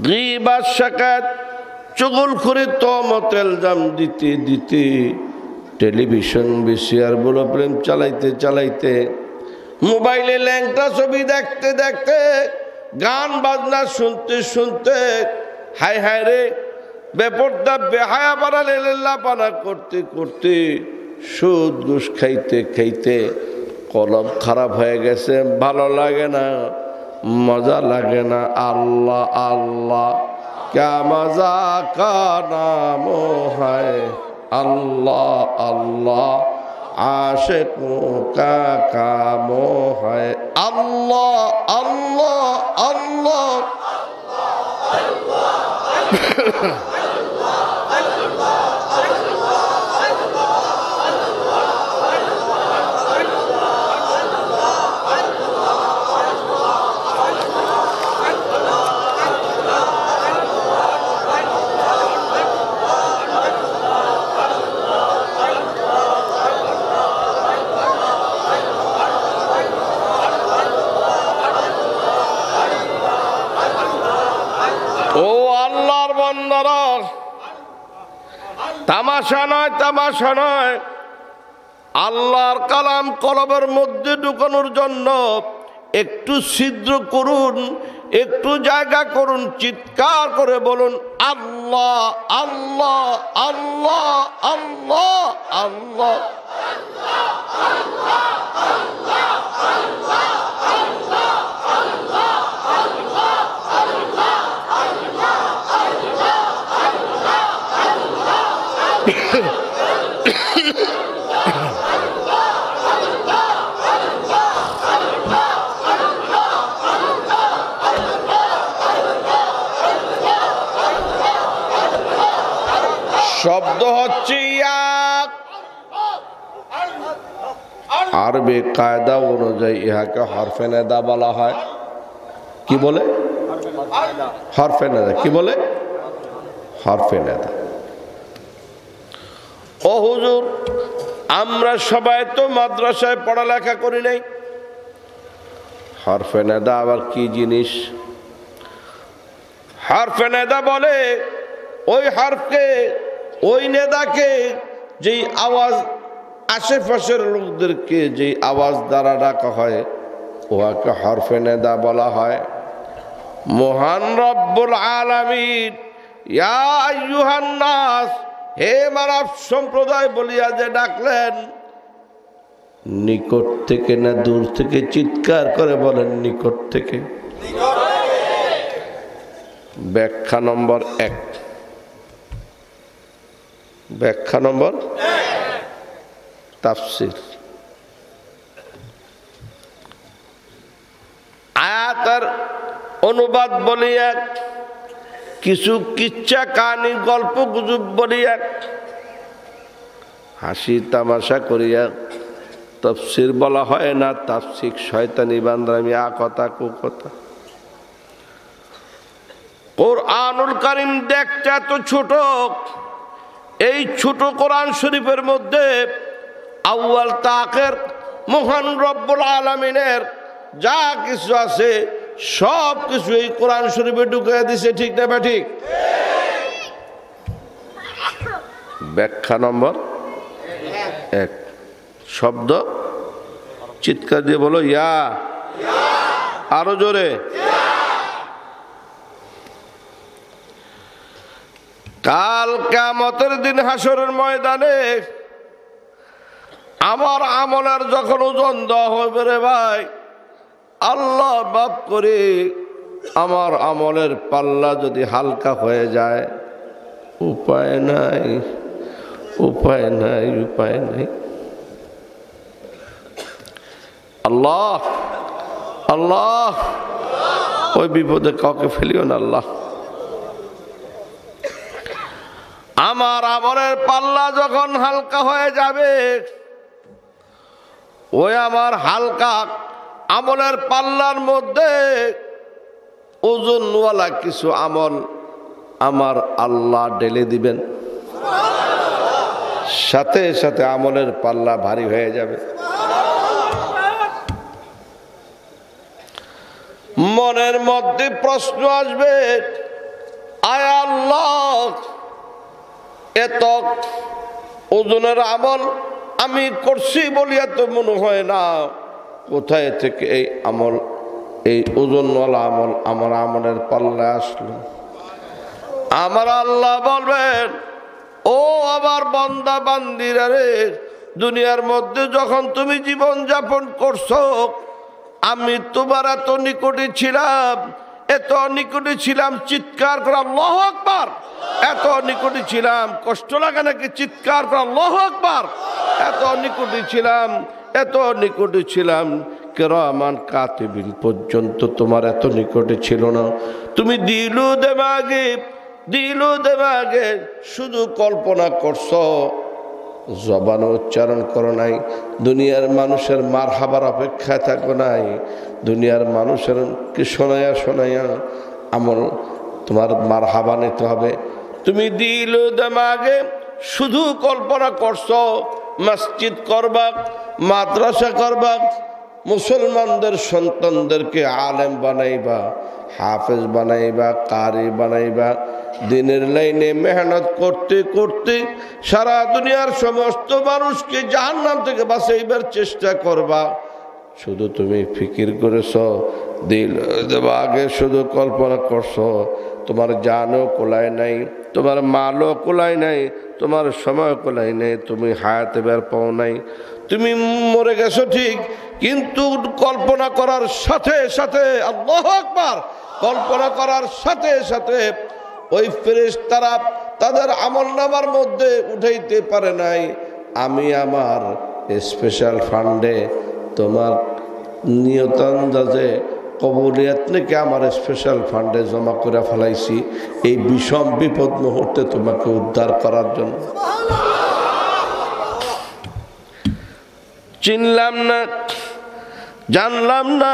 গীবত শাকাত চুগলখড়ি তহমত ইলজাম দিতে দিতে টেলিভিশন ভিসিআর বলো প্রেম চালাইতে চালাইতে মোবাইলে ল্যাংটা ছবি দেখতে দেখতে গান বাজনা শুনতে শুনতে হায় হায় রে বেপর্দা বেহায়া পানা লেল্লা পানা করতে করতে সুদ ঘুষ খাইতে খাইতে কলম খারাপ হয়ে গেছে। ভালো লাগে না, মজা লাগে না। আল্লাহ আল্লাহ ক্যা মজা কা নাম হ্যায়, আল্লাহ আল্লাহ আশিকোं का काम है। अल्लाह अल्लाह अल्लाह তামাশা নয়, তামাশা নয়। আল্লাহর কালাম কলবের মধ্যে ঢুকানোর জন্য একটু ছিদ্র করুন, একটু জায়গা করুন, চিৎকার করে বলুন আল্লাহ আল্লাহ আল্লাহ আল্লাহ আল্লাহ। শব্দ হচ্ছে ইয়াক। আরবি কায়দা অনুযায়ী ইহাকে হরফে নেদা বলা হয়। কি বলে? হরফে নেদা। কি বলে? হরফে নেদা। ও হুজুর, আমরা সবাই তো মাদ্রাসায় পড়ালেখা করি নাই। হরফে নেদা আবার কি জিনিস? হরফে নেদা বলে ওই হরফকে, ওই নেদাকে যেই আওয়াজ আশেপাশের লোকদেরকে যেই আওয়াজ দ্বারা ডাকা হয় ওহাকে হরফে নেদা বলা হয়। মহান রব্বুল আলামিন ইয়া আইয়ুহান নাস, হে মানব সম্প্রদায় বলিয়া যে ডাকলেন, নিকট থেকে না দূর থেকে? চিৎকার করে বলেন নিকট থেকে। ব্যাখ্যা নম্বর 1। ব্যাখ্যা নম্বর তাফসীর। আয়াতের অনুবাদ বলি এক, কিছু কিচ্ছা কাহিনী গল্প গুজব বলি এক, হাসি তামাশা করিয়া তাফসীর বলা হয় না। তাফসীর শয়তানি বান্দামি, আ কথা কু কথা। কোরআনুল কারীম দেখতে এত ছোট, এই ছোট কোরআন শরীফের মধ্যে আউয়াল তাকের মহান রব্বুল আলামিনের যা কিছু আছে সব কিছু এই কোরআন শরীফে ঢুকিয়ে দিছে। ঠিক না বা ঠিক? ব্যাখ্যা নম্বর 1। শব্দ চিৎকার দিয়ে বলো ইয়া। আরো জোরে। কাল কিয়ামতের দিন হাসরের ময়দানে আমার আমলের যখন ওজন দেওয়া হবে রে ভাই, আল্লাহ বাপ করে আমার আমলের পাল্লা যদি হালকা হয়ে যায়, উপায় নাই, উপায় নাই, উপায় নাই। আল্লাহ আল্লাহ, ওই বিপদে কাউকে ফেলিও না আল্লাহ। আমার আমলের পাল্লা যখন হালকা হয়ে যাবে, ওই আমার হালকা আমলের পাল্লার মধ্যে ওজনওয়ালা কিছু আমল আমার আল্লাহ ঢেলে দিবেন, সাথে সাথে আমলের পাল্লা ভারী হয়ে যাবে। মনের মধ্যে প্রশ্ন আসবে, আয় আল্লাহ, এত ওজনের আমল আমি করছি বলিয়া তো মনে হয় না, কোথায় থেকে এই আমল, এই ওজনওয়ালা আমল আমার আমলের পাল্লায় আসলো? আমার আল্লাহ বলবেন, ও আমার বান্দা বান্দিরা রে, দুনিয়ার মধ্যে যখন তুমি জীবন যাপন করছো, আমি তোমার এত নিকটে ছিলাম, এত নিকটে ছিলাম, চিৎকার করে আল্লাহু আকবার। এত নিকটে ছিলাম, কষ্ট লাগে নাকি? চিৎকার করে আল্লাহু আকবার। এত নিকটে ছিলাম, এত নিকটে ছিলাম, কিরামান কাতিবিন পর্যন্ত তোমার এত নিকটে ছিল না। তুমি দিলু দেমাগে শুধু কল্পনা করছো, জবানে উচ্চারণ করো নাই। দুনিয়ার মানুষের মারহাবার অপেক্ষায় থাকো নাই। দুনিয়ার মানুষের কি শোনাইয়া আমল তোমার মারহাবা নিতে হবে। তুমি দিল দেমাগে শুধু কল্পনা করছো, মসজিদ করবা, মাদ্রাসা করবা, মুসলমানদের সন্তানদেরকে আলেম বানাইবা, হাফেজ বানাইবা, কারি বানাইবা, দিনের লাইনে মেহনত করতে করতে সারা দুনিয়ার সমস্ত মানুষকে জাহান্নাম থেকে বাঁচাইবার চেষ্টা করবা। শুধু তুমি ফিকির করেছো, দিল আগে শুধু কল্পনা করছো, তোমার জানও কোলায় নাই, তোমার মালও কোলায় নাই, তোমার সময় কোলায় নাই, তুমি হায়াতে বের পাও নাই। তুমি মরে গেছো ঠিক, কিন্তু কল্পনা করার সাথে সাথে, আল্লাহু আকবার, কল্পনা করার সাথে সাথে ওই ফেরেশতারা তাদের আমলনামার মধ্যে উঠাইতে পারে নাই। আমি আমার স্পেশাল ফান্ডে তোমার নিয়তান্দাজে কবুলিয়াত নাকি আমার স্পেশাল ফান্ডে জমা করে ফেলাইছি, এই বিষম বিপদ মুহূর্তে তোমাকে উদ্ধার করার জন্য। চিনলাম না, জানলাম না,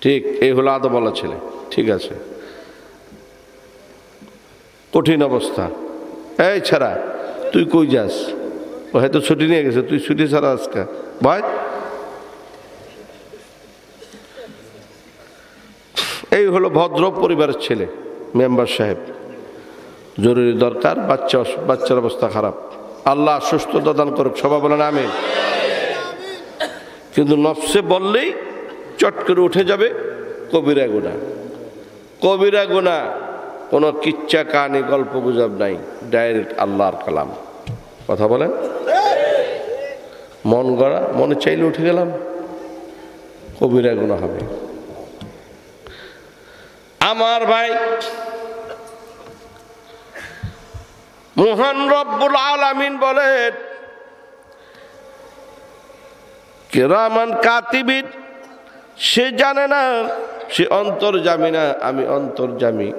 ঠিক এই হলো আদব বলা ছেলে। ঠিক আছে, কঠিন অবস্থা। এই ছাড়া তুই কই যাস? ও হয়তো ছুটি নিয়ে গেছে, তুই ছুটি ছাড়া আজকে ভয়। এই হলো ভদ্র পরিবারের ছেলে, মেম্বার সাহেব, জরুরি দরকার, বাচ্চার অবস্থা খারাপ, আল্লাহ সুস্থতা দান করুক, সবাই বলেন আমিন। কিন্তু নফসে বললেই চট করে উঠে যাবে কবিরা গুনাহ। কবিরা গুনাহ কোনো কিচ্ছা কাহানি গল্প গুজব নাই, ডাইরেক্ট আল্লাহর কালাম। কথা বলেন, মন গড়া, মনে চাইলে উঠে গেলাম, কবিরা গুনাহ হবে। আমার ভাই, মহান রব্বুল আলামিন বলেন, কিরামান কাতিবিন, সে জানে না, সে অন্তর্যামী না, আমি অন্তর্যামী,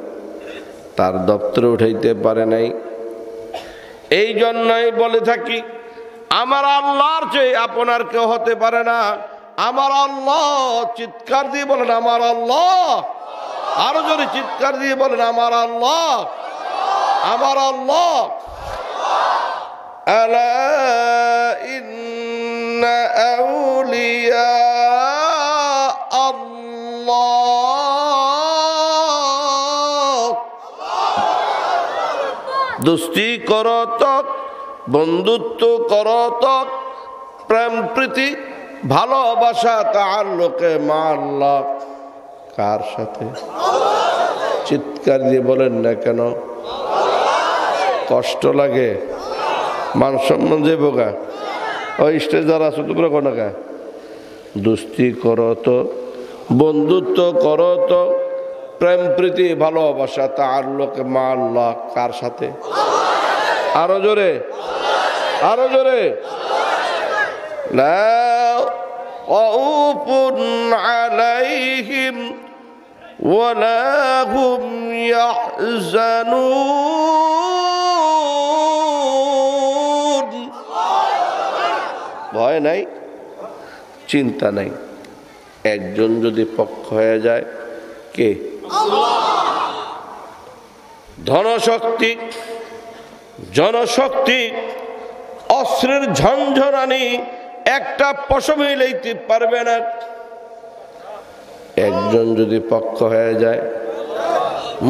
তার দপ্তরে উঠাইতে পারে নাই। এই জন্যই বলে থাকি, আমার আল্লাহর চেয়ে আপনার কেউ হতে পারে না। আমার আল্লাহ, চিৎকার দিয়ে বলেন আমার আল্লাহ, আরো জোরে চিৎকার দিয়ে বলেন আমার আল্লাহ, আমার আল্লাহ। আলা ইন্না আউলিয়া আল্লাহ, দোস্তি করো তক, বন্ধুত্ব করো তক, প্রেম প্রীতি ভালোবাসা তাআল্লুকে মা আল্লাহ। কার সাথে? চিৎকার দিয়ে বলেন না কেন? কষ্ট লাগে, মান সম্মান যে বোকা, ওই স্টেজ যারা আছো তোমরা কোনো কা দোস্তি করো তো, বন্ধুত্ব করো তো, প্রেম প্রীতি ভালোবাসা তাআল্লুকে মা আল্লাহ। কার সাথে? আরো জোরে, আরো জোরে। লা খাউফুন আলাইহিম ওয়ালা হুম ইয়াহজানুন। ভয় নাই, চিন্তা নাই। একজন যদি পক্ষ হয়ে যায়, কে? ধনশক্তি, জনশক্তি, অস্ত্রের ঝনঝনানি একটা পশমে লইতে পারবে না। একজন যদি পক্ষ হয়ে যায়,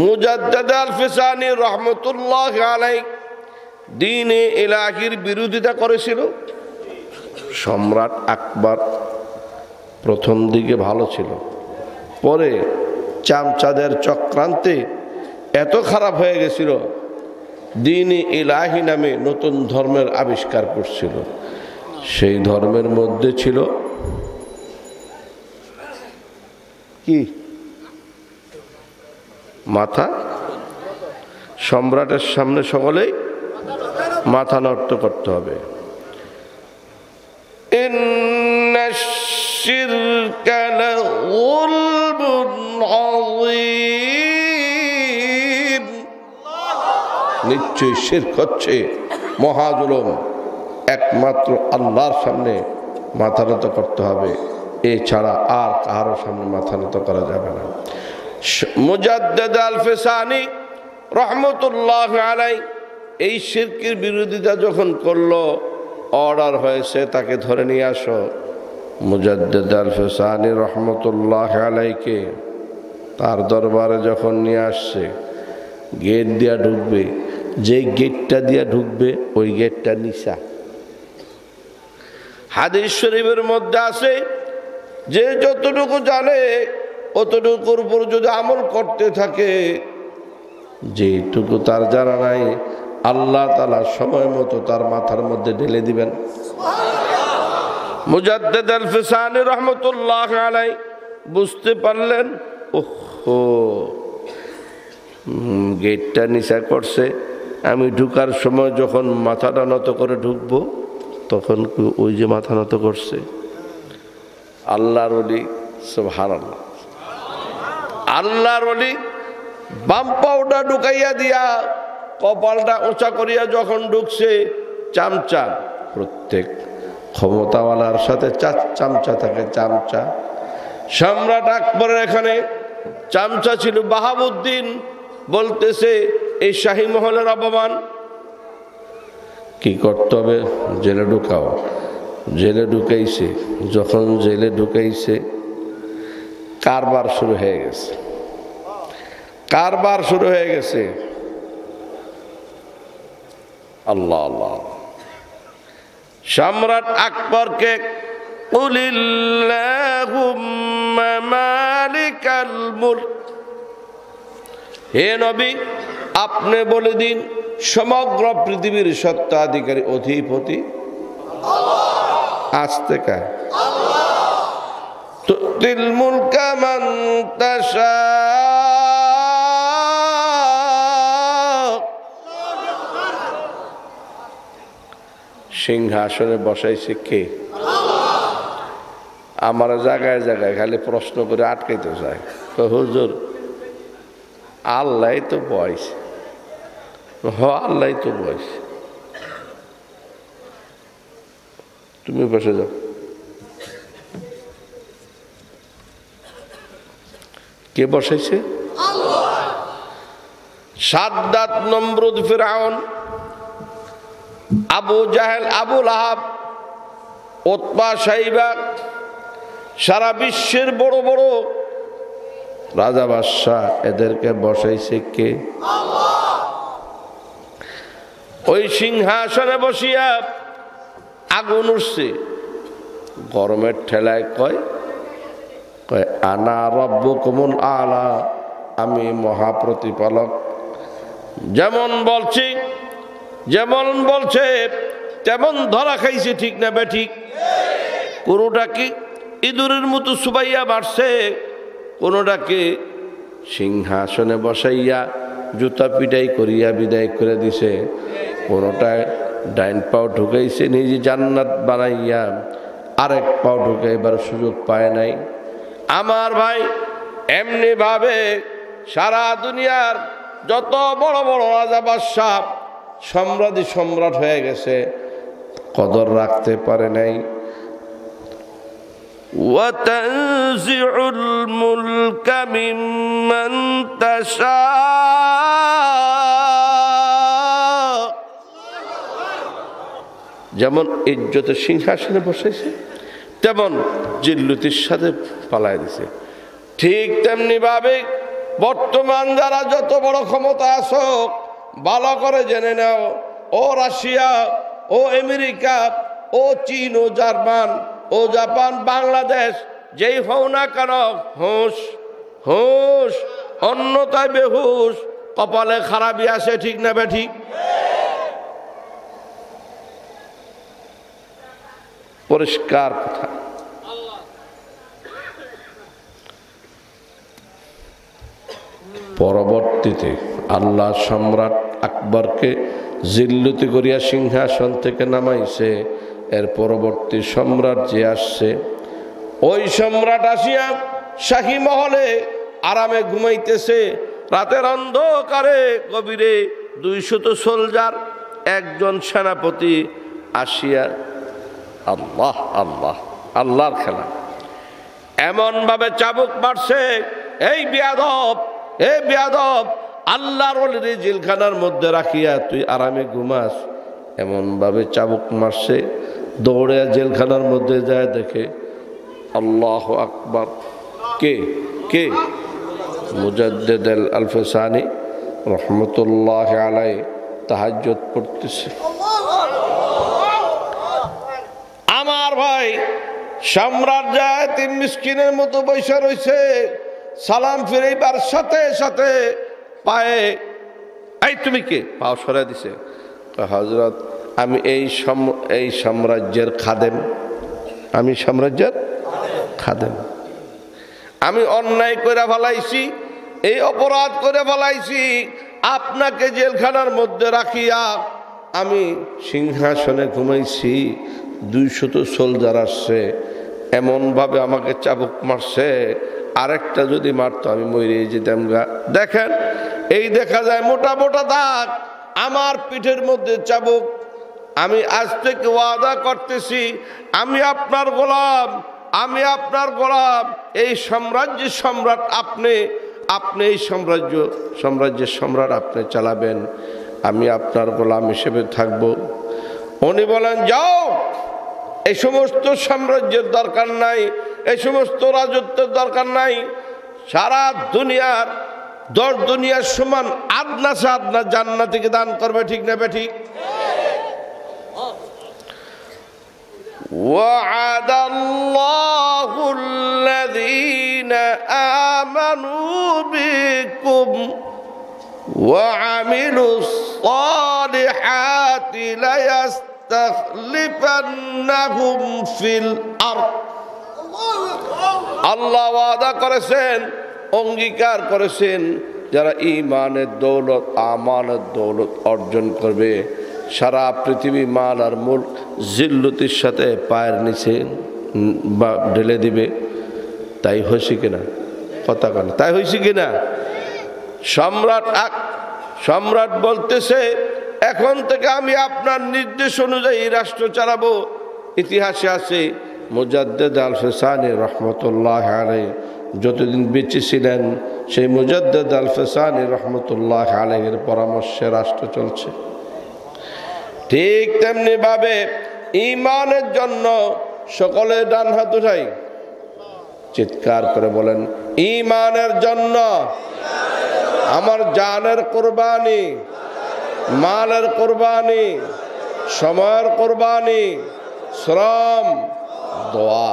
মুজাদ্দিদ আল ফিসানি রহমতুল্লাহ আলাইহি দ্বীনে ইলাহির বিরোধিতা করেছিল। সম্রাট আকবর প্রথম দিকে ভালো ছিল, পরে চামচাদের চক্রান্তে এত খারাপ হয়ে গেছিল, দ্বীনে ইলাহি নামে নতুন ধর্মের আবিষ্কার করছিল। সেই ধর্মের মধ্যে ছিল কি? মাথা। সম্রাটের সামনে সকলেই মাথা নত করতে হবে। নিশ্চয়ই শিরক হচ্ছে মহাজুলুম। একমাত্র আল্লাহর সামনে মাথা নত করতে হবে, এছাড়া আর কারো সামনে মাথা নত করা যাবে না। মুজাদ্দিদ আল ফিসানি রহমতুল্লাহ আলাইহি এই শিরকের বিরোধিতা যখন করলো, অর্ডার হয়েছে তাকে ধরে নিয়ে আসো। মুজাদ্দিদ আল ফিসানি রহমতুল্লাহ আলাইহিকে তার দরবারে যখন নিয়ে আসছে, গেট দিয়া ঢুকবে, যে গেটটা দিয়া ঢুকবে ওই গেটটা নিশা। হাদিস শরীফের মধ্যে আছে যে যতটুকু জানে অতটুকুর উপর যদি আমল করতে থাকে, যেটুকু তার জানা নাই আল্লাহ তাআলা সময় মতো তার মাথার মধ্যে ঢেলে দিবেন। মুজাদ্দিদ আল ফিসানি রহমতুল্লাহ আলাইহি বুঝতে পারলেন, ওহো গেটটা নিশা করছে, আমি ঢুকার সময় যখন মাথাটা নত করে ঢুকবো তখন ওই যে মাথা নত করছে। আল্লাহর ওলি, সুবহানাল্লাহ, আল্লাহর ওলি বাম পাউডার ঢুকাইয়া দিয়া কপালটা উঁচা করিয়া যখন ঢুকছে, চামচা, প্রত্যেক ক্ষমতাওয়ালার সাথে চামচা থাকে, চামচা। সম্রাট আকবরের এখানে চামচা ছিল বাহাবুদ্দিন, বলতেছে এই শাহী মহলের অপমান, কি করতে হবে? জেলে ঢুকাও। জেলে ঢুকাইছে। যখন জেলে ঢুকাইছে, কারবার শুরু হয়ে গেছে, কারবার শুরু হয়ে গেছে। আল্লাহ আল্লাহ। সম্রাট আকবরকে কুলিল্লাহুম্মা মালিকাল মুলক, হে নবী আপনি বলে দিন সমগ্র পৃথিবীর সত্ত্বাধিকারী অধিপতি আজ থেকে তুতিল মুলকা মান তাশা, সিংহাসনে বসাইছে কে? আমার জায়গায় জায়গায় খালি প্রশ্ন করে আটকাইতে চায়, হুজুর আল্লাহ তো বয়স, আল্লাহ তো বয়স, তুমি বসে যাও। কে বসাইছে? সাদ্দাত, নমরুদ, ফিরআউন, আবু জাহেল, আবু লাহাব, উতবা, শাইবা, সারা বিশ্বের বড় বড় রাজা বাদশাহ, এদেরকে বসাইছে কে? ওই সিংহাসনে বসিয়া আগুন উঠছে, গরমের ঠেলায় কয় কয় আনা রব্বুকুমুল আলা, আমি মহাপ্রতিপালক। যেমন বলছি, যেমন বলছে তেমন ধরা খাইছে, ঠিক না বেঠিক? কোনোটাকে ইঁদুরের মতো সুবাইয়া মারছে, কোনোটাকে সিংহাসনে বসাইয়া জুতা পিটাই করিয়া বিদায় করে দিছে, কোনোটায় ডাইন পাও ঢুকাইছে নিজে জান্নাত বানাইয়া, আরেক পাও ঢুকাইবার সুযোগ পায় নাই। আমার ভাই, এমনি ভাবে সারা দুনিয়ার যত বড় বড় রাজা বাদশাহ সম্রাট হয়ে গেছে, কদর রাখতে পারে নাই। وَتَنزِعُ الْمُلْكَ مِمَّنْ تَشَاءُ, যেমন ইজ্জতের সিংহাসনে বসেছে তেমন জিল্লুতির সাথে পালায় দিছে। ঠিক তেমনি ভাবে বর্তমান যারা যত বড় ক্ষমতা আসুক ভালো করে জেনে নাও, ও রাশিয়া, ও আমেরিকা, ও চীন, ও জার্মান, ও জাপান, বাংলাদেশ, যেই হও না কেন হুঁশ হুঁশ, অন্যতায় বেহুশ, কপালে খারাপই আসে। ঠিক না বেঠিক? পরিষ্কার কথা। পরবর্তীতে আল্লাহ সম্রাট আকবরকে জিল্লুতি করিয়া সিংহাসন থেকে নামাইছে। এর পরবর্তী সম্রাট যে আসছে, ওই সম্রাট আসিয়া শাহী মহলে আরামে ঘুমাইতেছে। রাতের অন্ধকারে গভীরে 200 সোলজার, একজন সেনাপতি আসিয়া, আল্লাহ আল্লাহ, আল্লাহর খেলা, এমন ভাবে চাবুক মারছে, এই বেয়াদব, এই বেয়াদব, আল্লাহর ওলিরে জেলখানার মধ্যে রাখিয়া তুই আরামে ঘুমাস, এমন ভাবে চাবুক মারছে। দৌড়ে জেলখানার মধ্যে যায়, দেখে আল্লাহু আকবার, কে কে? মুজাদ্দিদ আল-ফসানি রহমতুল্লাহ আলাইহি তাহাজ্জুদ পড়তেছে। আমার ভাই সম্রাট যায় তিন মিসকিনের মতো বসে রয়েছে। সালাম ফিরাইবার সাথে সাথে পায়ে, এই তুমি কে? পাও সরাই দিছে। হযরত, আমি এই সাম্রাজ্যের খাদেম, আমি সাম্রাজ্যের খাদেম। আমি অন্যায় করে ফেলাইছি, এই অপরাধ করে ফেলাইছি, আপনাকে জেলখানার মধ্যে রাখিয়া আমি সিংহাসনে ঘুমাইছি। 200 সোলজার আসছে, এমনভাবে আমাকে চাবুক মারছে, আরেকটা যদি মারতো আমি মরে যেতাম গা। দেখেন, এই দেখা যায় মোটা মোটা দাগ আমার পিঠের মধ্যে চাবুক। আমি আজ থেকে ওয়াদা করতেছি, আমি আপনার গোলাম, আমি আপনার গোলাম। এই সাম্রাজ্যের সম্রাট আপনি, আপনি এই সাম্রাজ্যের সম্রাট আপনি চালাবেন, আমি আপনার গোলাম হিসেবে থাকব। উনি বলেন, যাও, এই সমস্ত সাম্রাজ্যের দরকার নাই, এই সমস্ত রাজত্বের দরকার নাই। সারা দুনিয়ার 10 দুনিয়ার সমান আদনা সে আদনা জান্নাতীকে দান করবে। ঠিক না বেঠিক? وعد الله الذين آمنوا بكم وعملوا الصالحات ليستخلفنهم في الأرض। আল্লাহ ওয়াদা করেছেন, অঙ্গীকার করেছেন, যারা ঈমানের দৌলত, আমানের দৌলত অর্জন করবে, সারা পৃথিবী মাল আর মুলক জিল্লতির সাথে পায়ের নিচে বা ঢেলে দিবে। তাই হয়েছে কিনা? কথা কেন? তাই হয়েছে কিনা? সম্রাট বলতেছে, এখন থেকে আমি আপনার নির্দেশ অনুযায়ী রাষ্ট্র চালাবো। ইতিহাসে আছে মুজাদ্দিদ আল-ফসানি রহমতুল্লাহ আলাইহি যতদিন বেঁচে ছিলেন, সেই মুজাদ্দিদ আল-ফসানি রহমতুল্লাহ আলাইহির পরামর্শে রাষ্ট্র চলছে। ঠিক তেমনি ভাবে ঈমানের জন্য সকলে ডান হাত উঠাই, চিৎকার করে বলেন, ঈমানের জন্য আমার জানের কোরবানি, মালের কোরবানি, সময়ের কোরবানি, শ্রম, দোয়া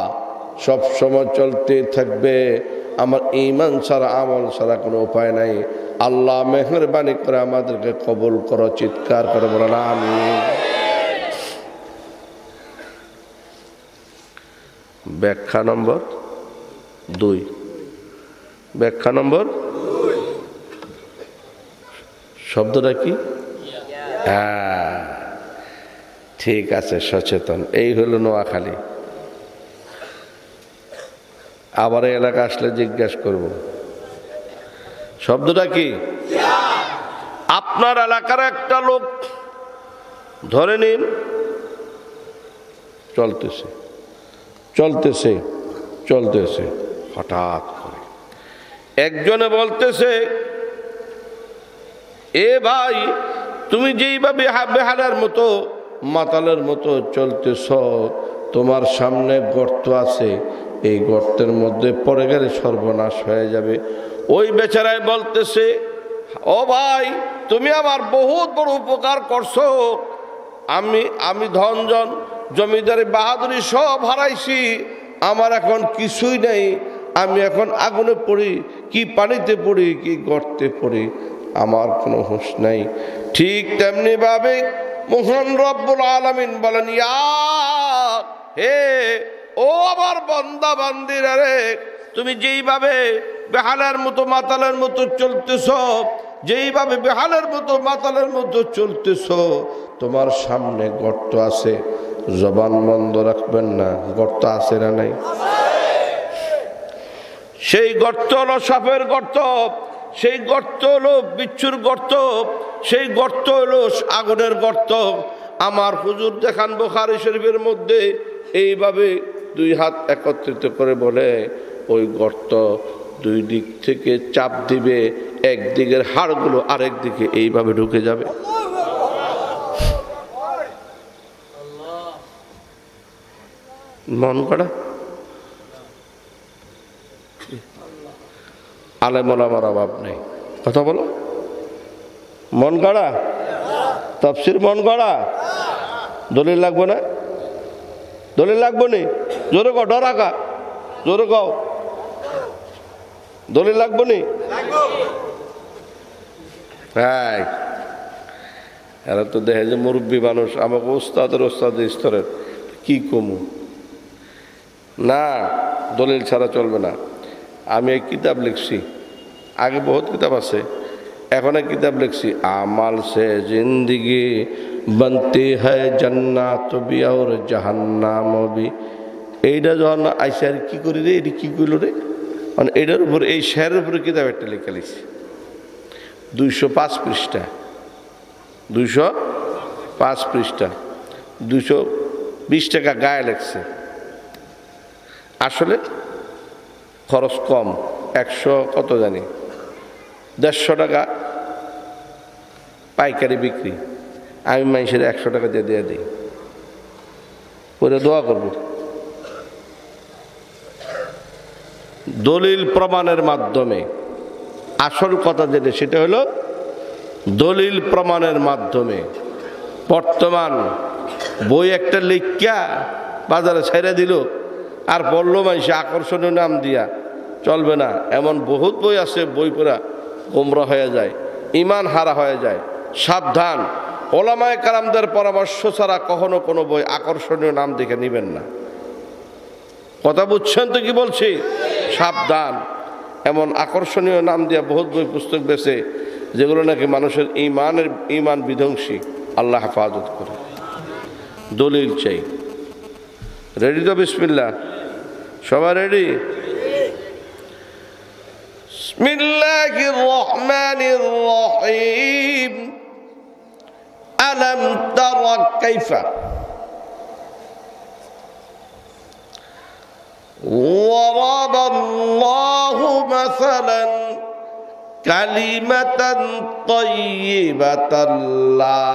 সব সময় চলতে থাকবে। আমার ঈমান ছাড়া, আমল ছাড়া কোনো উপায় নাই। আল্লাহ মেহেরবানি করে আমাদেরকে কবুল করো। চিৎকার করে বলেন আমিন। ব্যাখ্যা নম্বর 2। ব্যাখ্যা নম্বর 2 শব্দটা কি? হ্যাঁ, ঠিক আছে, সচেতন। এই হলো নোয়াখালী। আবার এই এলাকা আসলে জিজ্ঞাসা করব, শব্দটা কি? আপনার এলাকার একটা লোক ধরে নিন চলতেছে চলতেছে চলতেছে, হঠাৎ করে একজনে বলতেছে, এ ভাই, তুমি যেইভাবে বেহালার মতো মাতালের মতো চলতেছ, তোমার সামনে গর্ত আছে, এই গর্তের মধ্যে পড়ে গেলে সর্বনাশ হয়ে যাবে। ওই বেচারায় বলতেছে, ও ভাই, তুমি আমার বহুত বড় উপকার করছো, আমি ধনজন জমিদারি বাহাদুরি সব হারাইছি, আমার এখন কিছুই নেই, আমি এখন আগুনে পড়ি, কি পানিতে পড়ি, কি গর্তে পড়ি, আমার কোনো হুঁশ নাই। ঠিক তেমনি ভাবে মহান রব্বুল আলামিন বলেন, ইয়া হে ও আমার বান্দা বান্দিরা রে, তুমি যেইভাবে বেহালের মতো মাতালের মতো চলতেছ, যেইভাবে বেহালের মতো মাতালের মতো চলতেছ, তোমার সামনে গর্ত আছে, জবান বন্ধ রাখবেন না। গর্ত আছে না নাই? সেই গর্ত হলো সাপের গর্ত, সেই গর্ত হলো বিচ্ছুর গর্ত, সেই গর্ত হলো আগুনের গর্ত। আমার হুজুর দেখান বুখারী শরীফের মধ্যে এইভাবে দুই হাত একত্রিত করে বলে, ওই গর্ত দুই দিক থেকে চাপ দিবে, একদিকের হাড়গুলো আরেক দিকে এইভাবে ঢুকে যাবে। মন করা আলেম ওলামার অভাব নেই, কথা বলো। মন গড়া তাফসীর, মন গড়া দলিল লাগবে না? দলিল লাগবে নি? জোরে কও, ডরাকা জোরে কও, দলিল লাগবে নি? হ্যাঁ, এরা তো দেখে যে মুরব্বী মানুষ, আমাকে ওস্তাদের স্তরের কি কমু না, দলিল ছাড়া চলবে না। আমি এক কিতাব লিখছি, আগে বহুত কিতাব আছে, এখন এক কিতাব লিখছি, আমাল সে জিন্দগি বনতি হ্যায় জান্নাত ভি আর জাহান্নাম ভি। এইটা যখন আইসে আর কি করি রে, এটি কি করলো রে, মানে এটার উপর, এই শেয়ারের উপরে কিতাব একটা লেখা লিখছি, 205 পৃষ্ঠা, 205 পৃষ্ঠা, 220 টাকা গায়ে লেখছে। আসলে খরচ কম, 100 কত জানি 150 টাকা পাইকারি বিক্রি, আমি মানুষের 100 টাকা দিয়ে দিই, পরে দোয়া করব। দলিল প্রমাণের মাধ্যমে আসল কথা যেটা, সেটা হলো দলিল প্রমাণের মাধ্যমে। বর্তমান বই একটা লিখিয়া বাজারে ছেড়ে দিল আর বললো মানুষ আকর্ষণীয় নাম দিয়া, চলবে না। এমন বহুত বই আছে, বই পড়া গোমরা হয়ে যায়, ইমান হারা হয়ে যায়। সাবধান, ওলামায়ে কেরামদের পরামর্শ ছাড়া কখনো কোনো বই আকর্ষণীয় নাম দেখে নেবেন না। কথা বুঝছেন তো কি বলছি? সাবধান, এমন আকর্ষণীয় নাম দিয়া বহুত বই পুস্তক বেছে, যেগুলো নাকি মানুষের ইমান বিধ্বংসী। আল্লাহ হেফাজত করে। দলিল চাই। রেডি তো? বিসমিল্লাহ, সবাই রেডি? বিসমিল্লাহির রহমানির রহিম। আলাম তারা কাইফা ضرب الله مثلا كلمة طيبة لا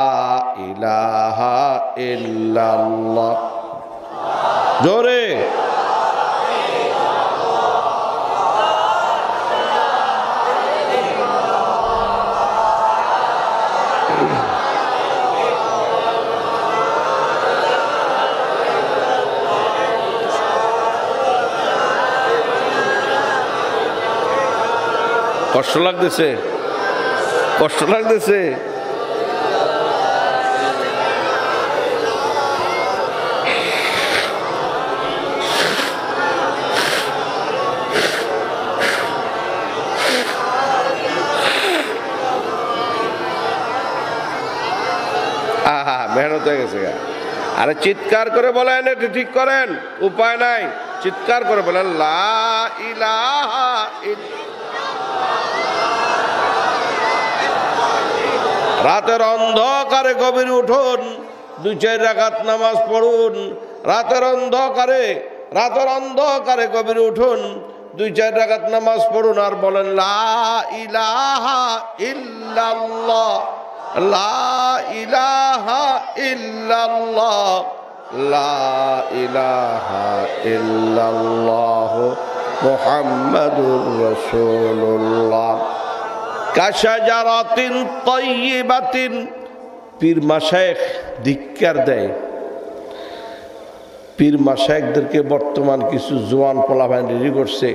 إله إلا الله। জোরে কষ্ট লাগতেছে? কষ্ট লাগতেছে? মেহনত হয়ে গেছে। আরে চিৎকার করে বলেন, এটা ঠিক করেন, উপায় নাই। চিৎকার করে বলেন লা ইলাহা ইল্লাল্লাহ। রাতের অন্ধকারে গভীর উঠুন, 2-4 রাকাত নামাজ পড়ুন। রাতের অন্ধকারে গভীর উঠুন, 2-4 রাকাত নামাজ পড়ুন আর বলেন লা ইলাহা ইল্লাল্লাহ লা ইলাহা ইল্লাল্লাহ লা ইলাহা ইল্লাল্লাহ মুহাম্মাদুর রাসূলুল্লাহ কাশাজারাতিন তাইয়্যিবাতিন। পীর মাশায়েখ ধিক্কার দেয়। পীর মাশায়েখদেরকে বর্তমান কিছু জোয়ান পোলাপান রেডি করছে,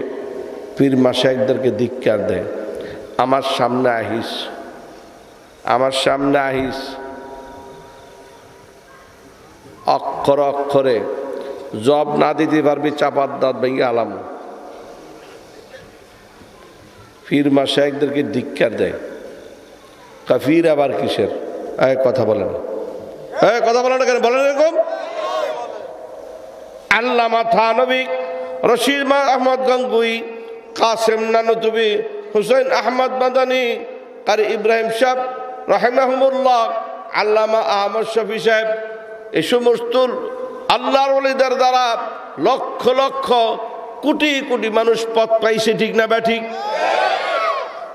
পীর মাশায়েখদেরকে ধিক্কার দেয়। আমার সামনে আহিস, আমার সামনে আহিস, অক্ষর অক্ষরে জব না দিতে পারবি চাপার দাঁত ভেঙে আলাম। পীর মাশায়েখদেরকে ধিক্কার দেয়। কাফির আবার কিসের? কথা বলেন, কথা বলেন না কেন? বলেন এরকম। আল্লামা থানভী, রশিদ আহমদ গঙ্গুই, কাসেম নানুতুবি, হুসাইন আহমদ মাদানী, কারি ইব্রাহিম সাহেব রাহিমাহুমুল্লাহ, আল্লামা আহমদ শফি সাহেব, এই সমস্ত আল্লাহর ওলিদের দ্বারা লক্ষ লক্ষ কোটি কোটি মানুষ পথ পাইছে, ঠিক না ব্যাঠিক?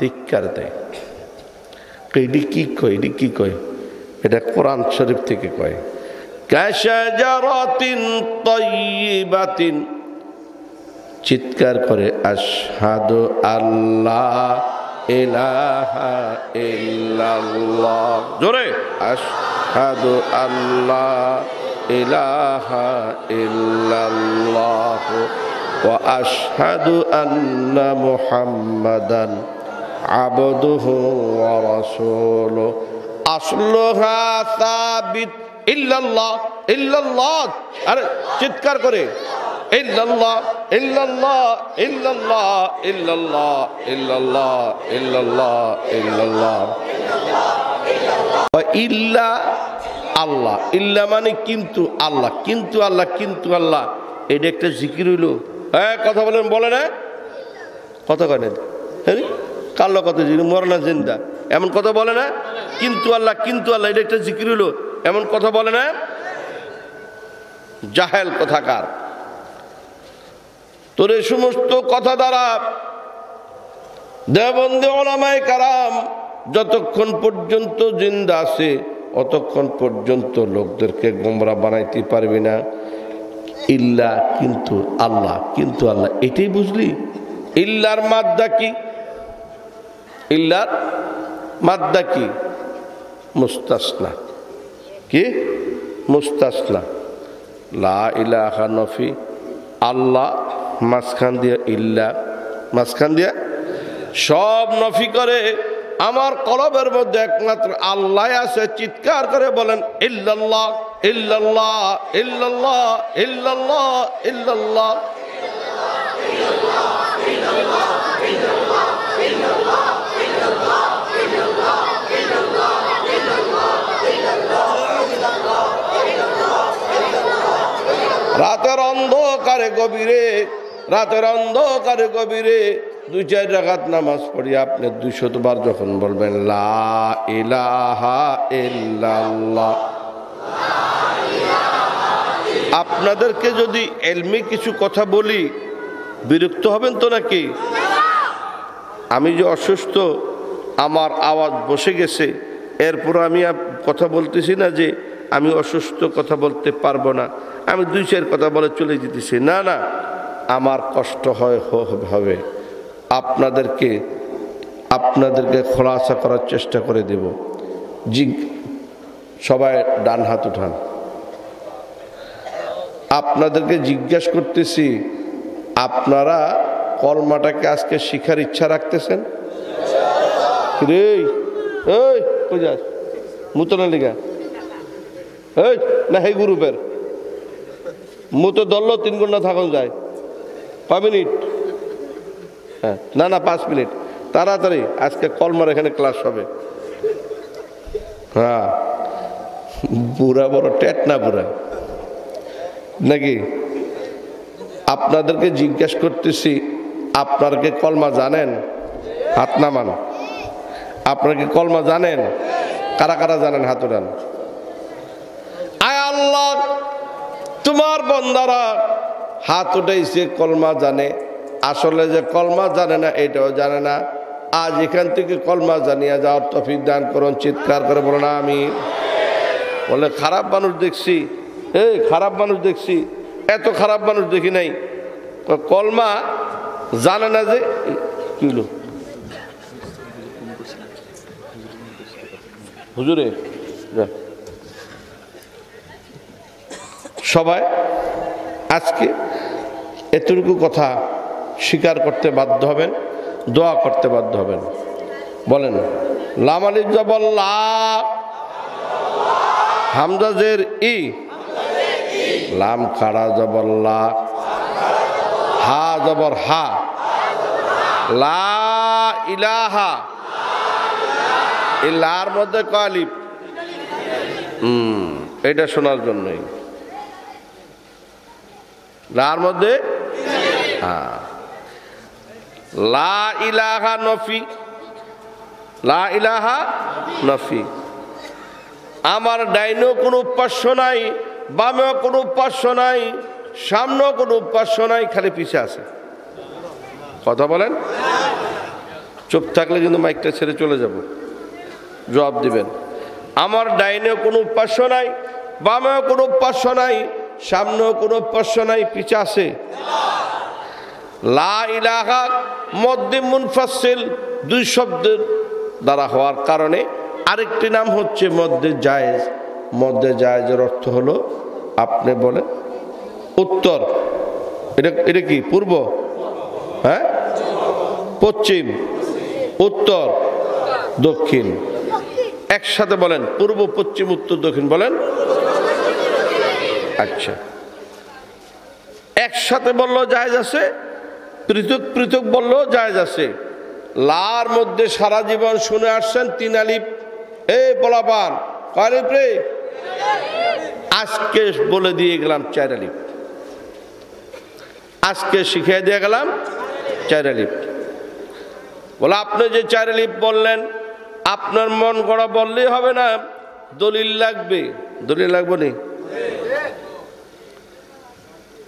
ধিক্কার দেয়। এটি কি কয়? এটি কি কয়? এটা কোরআন শরীফ থেকে কয়। কাশাজারাতিন তাইয়্যিবাতিন, চিৎকার করে আশহাদু আল্লাহ ইলাহা ইল্লাল্লাহ, জোরে আশহাদু আল্লাহ ইলাহা ইল্লাল্লাহ ওয়া আশহাদু আন্না মুহাম্মাদান আবদুহু ওয়া রাসূলুহু। আসলুহা সাবিত ইল্লাল্লাহ ইল্লাল্লাহ। আরে চিৎকার করে ইল্লাল্লাহ ইল্লাল্লাহ ইল্লাল্লাহ ইল্লাল্লাহ ইল্লাল্লাহ ইল্লাল্লাহ ইল্লাল্লাহ। ইল্লা আল্লাহ, ইল্লা মানে কিন্তু আল্লাহ, কিন্তু আল্লাহ, কিন্তু আল্লাহ, এটা একটা জিকির হইল। হ্যাঁ কথা বলেন, বলে না কথা কেন? হ্যাঁ কাল্ল কত মরনা জিন্দা, এমন কথা বলে না? কিন্তু আল্লাহ, কিন্তু আল্লাহ, এটা একটা জিকির হইল, এমন কথা বলে না? জাহেল কথাকার। তোর এই সমস্ত কথা দ্বারা দেওবন্দি উলামায়ে কারাম যতক্ষণ পর্যন্ত জিন্দা আছে অতক্ষণ পর্যন্ত লোকদেরকে গোমরা বানাইতে পারবি না। ইল্লা কিন্তু আল্লাহ, কিন্তু আল্লাহ, এটাই বুঝলি? ইল্লার মাদ্দা কি? ইল্লার মাদ্দা কি? মুস্তাসনা। কি মুস্তাসনা? লা ইলাহা নফি, আল্লাহ মাঝখান দিয়া ইল্লা, মাঝখান দিয়া সব নফি করে। আমার কলবের মধ্যে একমাত্র আল্লাহ আছে। চিৎকার করে বলেন ইল্লাল্লাহ ইল্লাল্লাহ ইল্লাল্লাহ ইল্লাল্লাহ ইল্লাল্লাহ। রাতের অন্ধকারে গভীরে, রাতের অন্ধকারে গভীরে 2-4 রাকাত নামাজ পড়ি আপনি 200 বার যখন বলবেন লা ইলাহা ইল্লাল্লাহ। আপনাদেরকে যদি এলমি কিছু কথা বলি বিরক্ত হবেন তো নাকি? আমি যে অসুস্থ, আমার আওয়াজ বসে গেছে, এরপর আমি কথা বলতেছি না যে আমি অসুস্থ, কথা বলতে পারবো না, আমি 2-4 কথা বলে চলে যেতেছি। না না, আমার কষ্ট হবে। আপনাদেরকে খোলাসা করার চেষ্টা করে দেব। সবাই ডান হাত উঠান। আপনাদেরকে জিজ্ঞাসা করতেছি, আপনারা কলমাটাকে আজকে শিখার ইচ্ছা রাখতেছেন? রে ওই কই যাস মুতনা লিগা? এই না হে গ্রুপের মুতো ধরলো 3 ঘন্টা থাকুন যায়। 5 মিনিট? হ্যাঁ না না 5 মিনিট, তাড়াতাড়ি। আজকে কলমার এখানে ক্লাস হবে। হ্যাঁ বুড়া বড় টেট না বুড়া নাকি? আপনাদেরকে জিজ্ঞাসা করতেছি, আপনারা কি কলমা জানেন? হাত নামান। আপনারা কি কলমা জানেন? কারা কারা জানেন হাত উঠান। আয় আল্লাহ, তোমার বান্দারা হাত উঠাইছে কলমা জানে, আসলে যে কলমা জানে না এটাও জানে না, আজ এখান থেকে কলমা জানিয়ে যাওয়ার তৌফিক দান করুন। চিৎকার করে বলো না আমি। বলে খারাপ মানুষ দেখছি, এই খারাপ মানুষ দেখছি, এত খারাপ মানুষ দেখি নাই। কলমা জানে না যে কি হলো হুজুরে। সবাই আজকে এতটুকু কথা স্বীকার করতে বাধ্য হবেন, দোয়া করতে বাধ্য হবেন। বলেন লাম আলিফ জবর লা, হামজা জের ই, লাম খাড়া জবর লা, হা জবর হা, লা ইলাহা। এই লার মধ্যে ক আলিফ? এটা শোনার জন্যই লার মধ্যে লা ইলাহা নফি, লা ইলাহা নফি। আমার ডাইনেও কোনো উপাস্য নাই, বামেও কোনো উপাস্য নাই, সামনেও কোনো উপাস্য নাই, খালি পিছে আছে। কথা বলেন। চুপ থাকলে কিন্তু মাইকটা ছেড়ে চলে যাব, জবাব দিবেন। আমার ডাইনেও কোনো উপাস্য নাই, বামেও কোনো উপাস্য নাই, সামনেও কোনো উপাস্য নাই, পিছে আছে। লা ইলাহা মধ্যে মুনফাসিল, দুই শব্দের দ্বারা হওয়ার কারণে আরেকটি নাম হচ্ছে মধ্যে জায়েজ। মধ্যে জায়েজের অর্থ হলো আপনি বলেন উত্তর, এটা কি পূর্ব, হ্যাঁ পশ্চিম, উত্তর দক্ষিণ। একসাথে বলেন পূর্ব পশ্চিম উত্তর দক্ষিণ বলেন। আচ্ছা, একসাথে বললেও জায়েজ আছে, পৃথক পৃথক বললেও জায়েজ আছে। লার মধ্যে সারা জীবন শুনে আসছেন তিন আলিফ। এই পোলাপান কয় আলিফ রে? আজকে বলে দিয়ে গেলাম চার আলিফ, আজকে শিখিয়ে দিয়ে গেলাম চার আলিফ। বলে আপনি যে চার আলিফ বললেন, আপনার মন গড়া বললেই হবে না, দলিল লাগবে। দলিল লাগবে নি?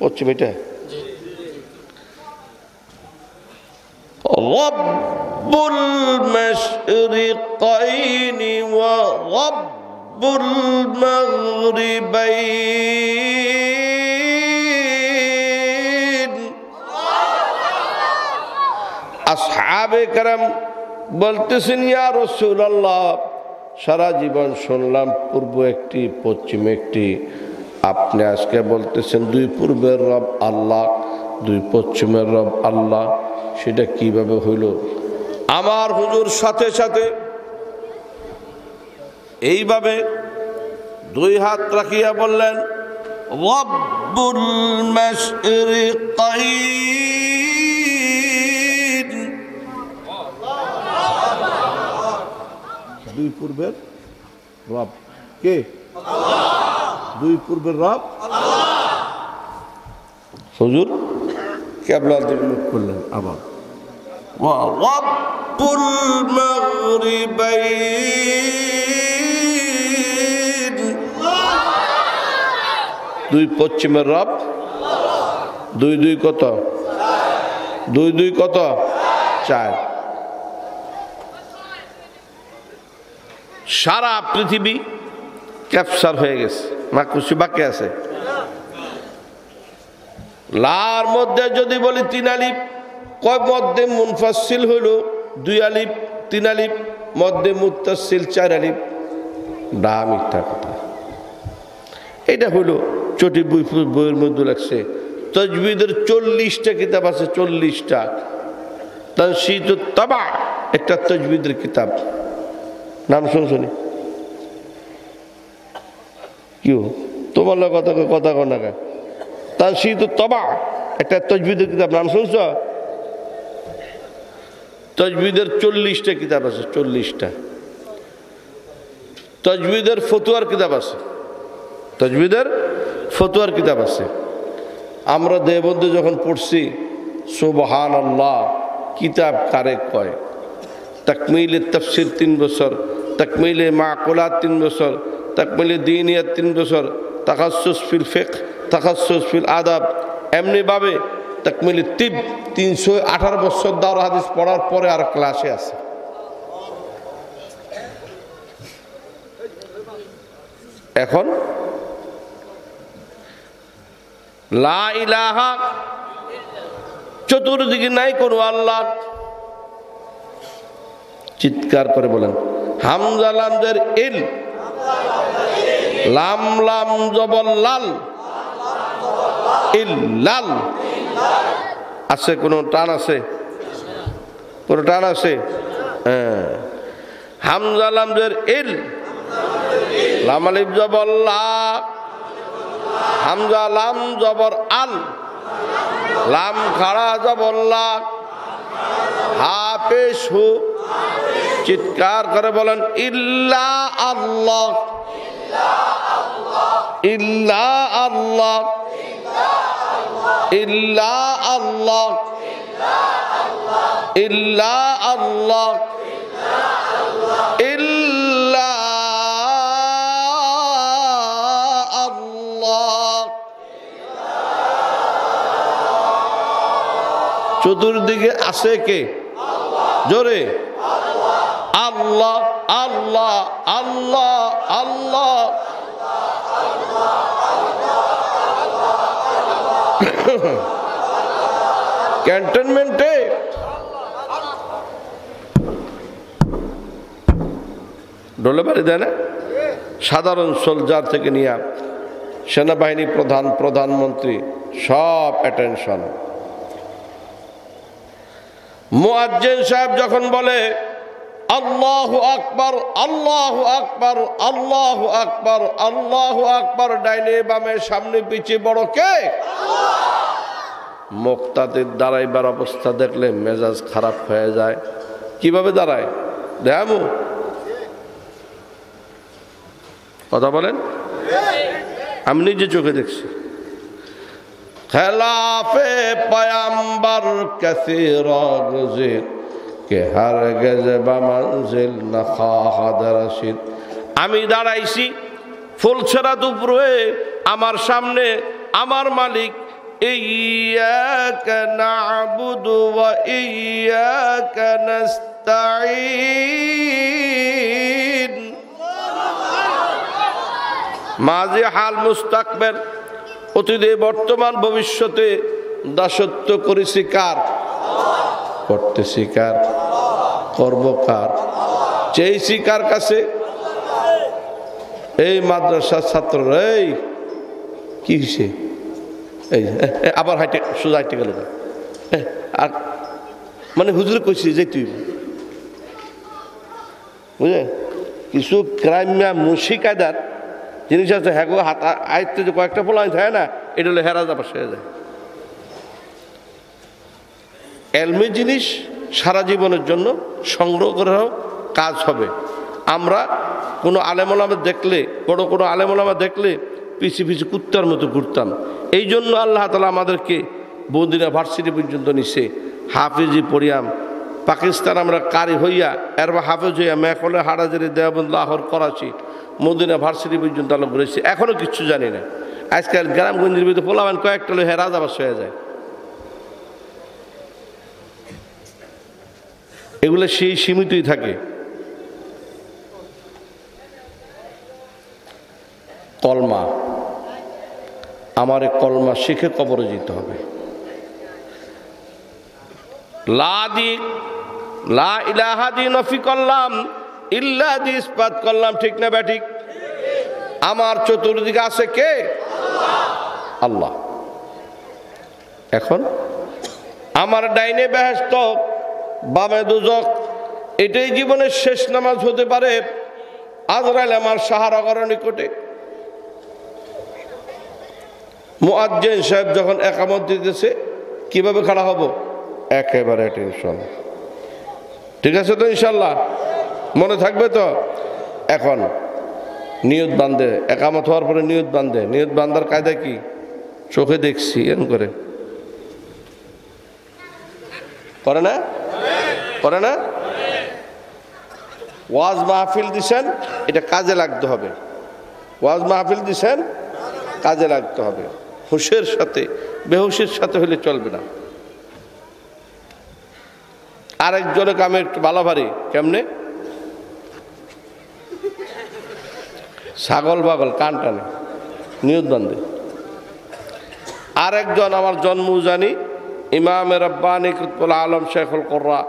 পশ্চিম এটা রব্বুল মাশরিকাইনি ওয়া রব্বুল মাগরিবাইন। আসহাবে কেরাম বলতেছেন ইয়া রাসূলুল্লাহ, সারা জীবন শুনলাম পূর্ব একটি পশ্চিম একটি, আপনি আজকে বলতেছেন দুই পূর্বের রব আল্লাহ, দুই পশ্চিমের রব আল্লাহ, সেটা কিভাবে হইল? আমার হুজুর সাথে সাথে এইভাবে দুই হাত রাখিয়া বললেন রব্বুল মাশরিকাইন। দুই পূর্বের রব কে? দুই পূর্বের রব হুজুর কিবলার দিকে মুখ করলেন। আবার রব্বুল মাগরিবাইন, দুই পশ্চিমের রব। দুই দুই কত? দুই দুই কত? চার। সারা পৃথিবী ক্যাপচার হয়ে গেছে, না কিছু বাকি আছে? লার মধ্যে যদি বলি তিন আলিফ, কয় মধ্যে মুনফাসিল হইল দুই আলিফ, তিন আলিফ, মধ্যে মুত্তাসিল চার আলিফ। ডা মিথ্যা কথা। এটা হইল চটি বইয়ের মধ্যে লাগছে। তাজবিদের 40টা কিতাব আছে, 40টা। তানশীদুত তাবা একটা তাজবিদের কিতাব, নাম শুনছনি? কি তোমার কথা কথা কর না? তানশীদুত তাবা একটা তাজবিদের কিতাব, নাম শুনছ? তাজবিদের 40টা কিতাব আছে, 40টা। তাজবিদের ফতুয়ার কিতাব আছে, তাজবিদের ফতুয়ার কিতাব আছে। আমরা দেবন্দে যখন পড়ছি সুবহানাল্লাহ, কিতাব কারে কয়? তাকমিলে তাফসির 3 বছর, তাকমিলে মাকুলাত 3 বছর, তাকমিলে দ্বীনিয়াত 3 বছর, তাখাসসুস ফিল ফিকহ, তাখাসসুস ফিল আদাব। এমনিভাবে তাকমিলি তিব 318 বছর দাওরা হাদিস পড়ার পরে আর ক্লাসে আছে। এখন লা ইলাহা চতুর্দিকে নাই কোনো আল্লাহ। চিৎকার করে বলেন হামজা লামজের ইল, লাম লাম জবর লাল, ইল লাল। আছে কোনো টান আছে? কোনো টান আছে? হ্যাঁ। হামজা লামজের ইল, লাম আলিফ জবর লা, হামজা লাম জবর আল, লাম খাড়া জবর লা, হা পেশ হু। চিৎকার করে বলেন ইল্লা আল্লাহ, ইল্লা আল্লাহ, ইল্লা আল্লাহ, ইল্লা আল্লাহ, ইল্লা আল্লাহ। চতুর্দিকে আছে কে? জোরে আল্লাহ আল্লাহ আল্লাহ আল্লাহ। ক্যান্টনমেন্টে ডোলে বাড়ি দেয় না? সাধারণ সোলজার থেকে নিয়ে সেনাবাহিনী প্রধান, প্রধানমন্ত্রী সব অ্যাটেনশন। মুয়াজ্জিন সাহেব যখন বলে আল্লাহু আকবার, আল্লাহু আকবার, আল্লাহু আকবার, আল্লাহু আকবার, ডাইনে বামে সামনে পিছে বড় কে? মুক্তাদির দাঁড়াইবার অবস্থা দেখলে মেজাজ খারাপ হয়ে যায়। কিভাবে দাঁড়ায় দেখাবো? কথা বলেন, আমি নিজে চোখে দেখছি। খেলাফে পয়গম্বর কাসির গুজির কে হারগিজ বমনজিল না খাহাদ রশিদ। আমি দাঁড়াইছি ফুলছড়া দুপুরে, আমার সামনে আমার মালিক ইয়্যাকা না'বুদু ওয়া ইয়্যাকা নাস্তাঈন। মাজি হাল মুস্তাকবিল, অতীতে বর্তমান ভবিষ্যতে দাসত্ব করেছি কার? করতেছি কার? করব কার? চেয়েছি কার কাছে? এই মাদ্রাসার ছাত্র, এই কি হয়েছে? এই আবার হাইটে সোজা হাইটে গেল। আর মানে হুজুর কইছি যে তুই বুঝলেন কিছু ক্রাইমিয়া মুশিকাদার জিনিস আছে, হ্যাঁ গো হাত আয়ত্তে যে কয়েকটা পোলা থাকে না, এটা হলে হেরা যাবার হয়ে যায়। এলমি জিনিস সারা জীবনের জন্য সংগ্রহ করাও কাজ হবে। আমরা কোনো আলেমোলামা দেখলে, বড় কোনো আলেমোলামা দেখলে পিছিয়ে পিছিয়ে কুত্তার মতো ঘুরতাম। এই জন্য আল্লাহ তাআলা আমাদেরকে বদিনা ভার্সিটি পর্যন্ত নিছে। হাফিজি পড়িয়াম পাকিস্তান আমরা কারি হইয়া এরবা হাফেজ হইয়া মেকলে হারাজারি দেওবন্দ লাহোর করাচি মদিনা ভার্সিটি পর্যন্ত আলো ঘুরেছি, এখনো কিচ্ছু জানি না। আজকাল গ্রামগঞ্জের ভিতরে পোলাবেন কয়েকটা লোক হেরা যাবার হয়ে যায়। এগুলো সেই সীমিতই থাকে। কলমা, আমারে কলমা শিখে কবরে যেতে হবে। লা ইলাহা দি নফি করলাম, ইল্লা দি ইসবাত করলাম, ঠিক না ব্যাঠিক? আমার চতুর্দিকে আছে কে? আল্লাহ। এখন আমার ডাইনে বেহেশত, বামে দুজক, এটাই জীবনের শেষ নামাজ হতে পারে। আজরাইল আমার সাহারা করার নিকটে। মুয়াজ্জিন সাহেব যখন একামত দিতেছে কিভাবে খাড়া হব? একেবারে টেনশন। ঠিক আছে তো ইনশাল্লাহ? মনে থাকবে তো? এখন নিয়ত বান্ধে, একামত হওয়ার পরে নিয়ত বান্ধে। নিয়ত বান্ধার কায়দা কি? চোখে দেখছি এরকম করে করে না? করে না? ওয়াজ মাহফিল দিছেন, এটা কাজে লাগতে হবে। ওয়াজ মাহফিল দিছেন, কাজে লাগতে হবে। হুঁশের সাথে বেহুশের সাথে হলে চলবে না। আরেকজনে কামে একটু ভালো ভারী, কেমনে? ছাগল বাগল কান টানে, নিয়ত বান্ধে। আরেকজন আমার জন্ম জানি ইমাম রব্বানি কুতুবুল আলম শেখুল কোররা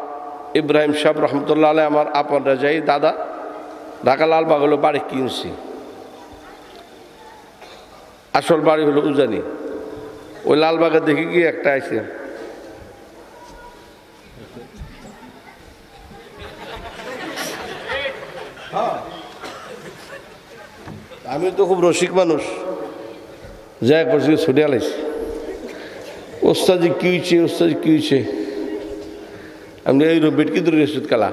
ইব্রাহিম সাহেব রহমতুল্লাহ আলাইহি, আমার আপন রেজাই দাদা, ঢাকা লালবাগ হলো বাড়ি কিনছি, আসল বাড়ি হলো উজানি। ওই লালবাগে দেখে গিয়ে একটা আইসে, আমি তো খুব রসিক মানুষ, যা করছি ছুটে আলাইছি, ওস্তাজি কি হয়েছে, ওস্তাজি কি হয়েছে? আমি এই বেটকি দূরে রেসুদ কালা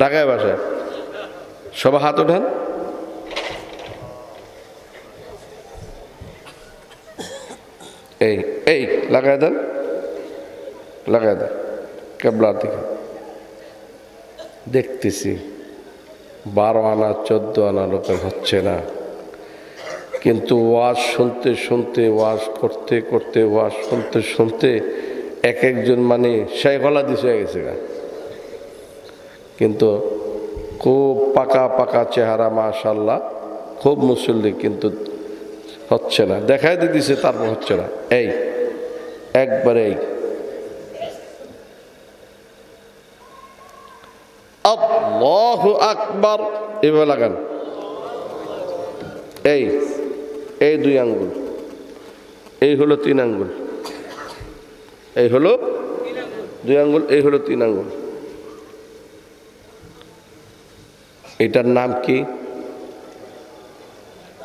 ঢাকায় বাসায় সবাই হাত ওঠান। এই এই লাগাই দেন, লাগাই দেন কেবলার দিকে। দেখতেছি 12 আনা 14 আনা লোকের হচ্ছে না, কিন্তু ওয়াজ শুনতে শুনতে, ওয়াজ করতে করতে, ওয়াজ শুনতে শুনতে এক একজন মানে সেই গলা দিস হয়ে গেছে গা। কিন্তু খুব পাকা পাকা চেহারা, মাশাআল্লাহ, খুব মুসল্লি, কিন্তু হচ্ছে না। দেখাই দিতেছে, তারপর হচ্ছে না। এই একবারে এই আল্লাহু আকবার এভাবে লাগান। এই এই 2 আঙ্গুল, এই হলো 3 আঙ্গুল, এই হলো 2 আঙ্গুল, এই হলো 3 আঙ্গুল। এটার নাম কি?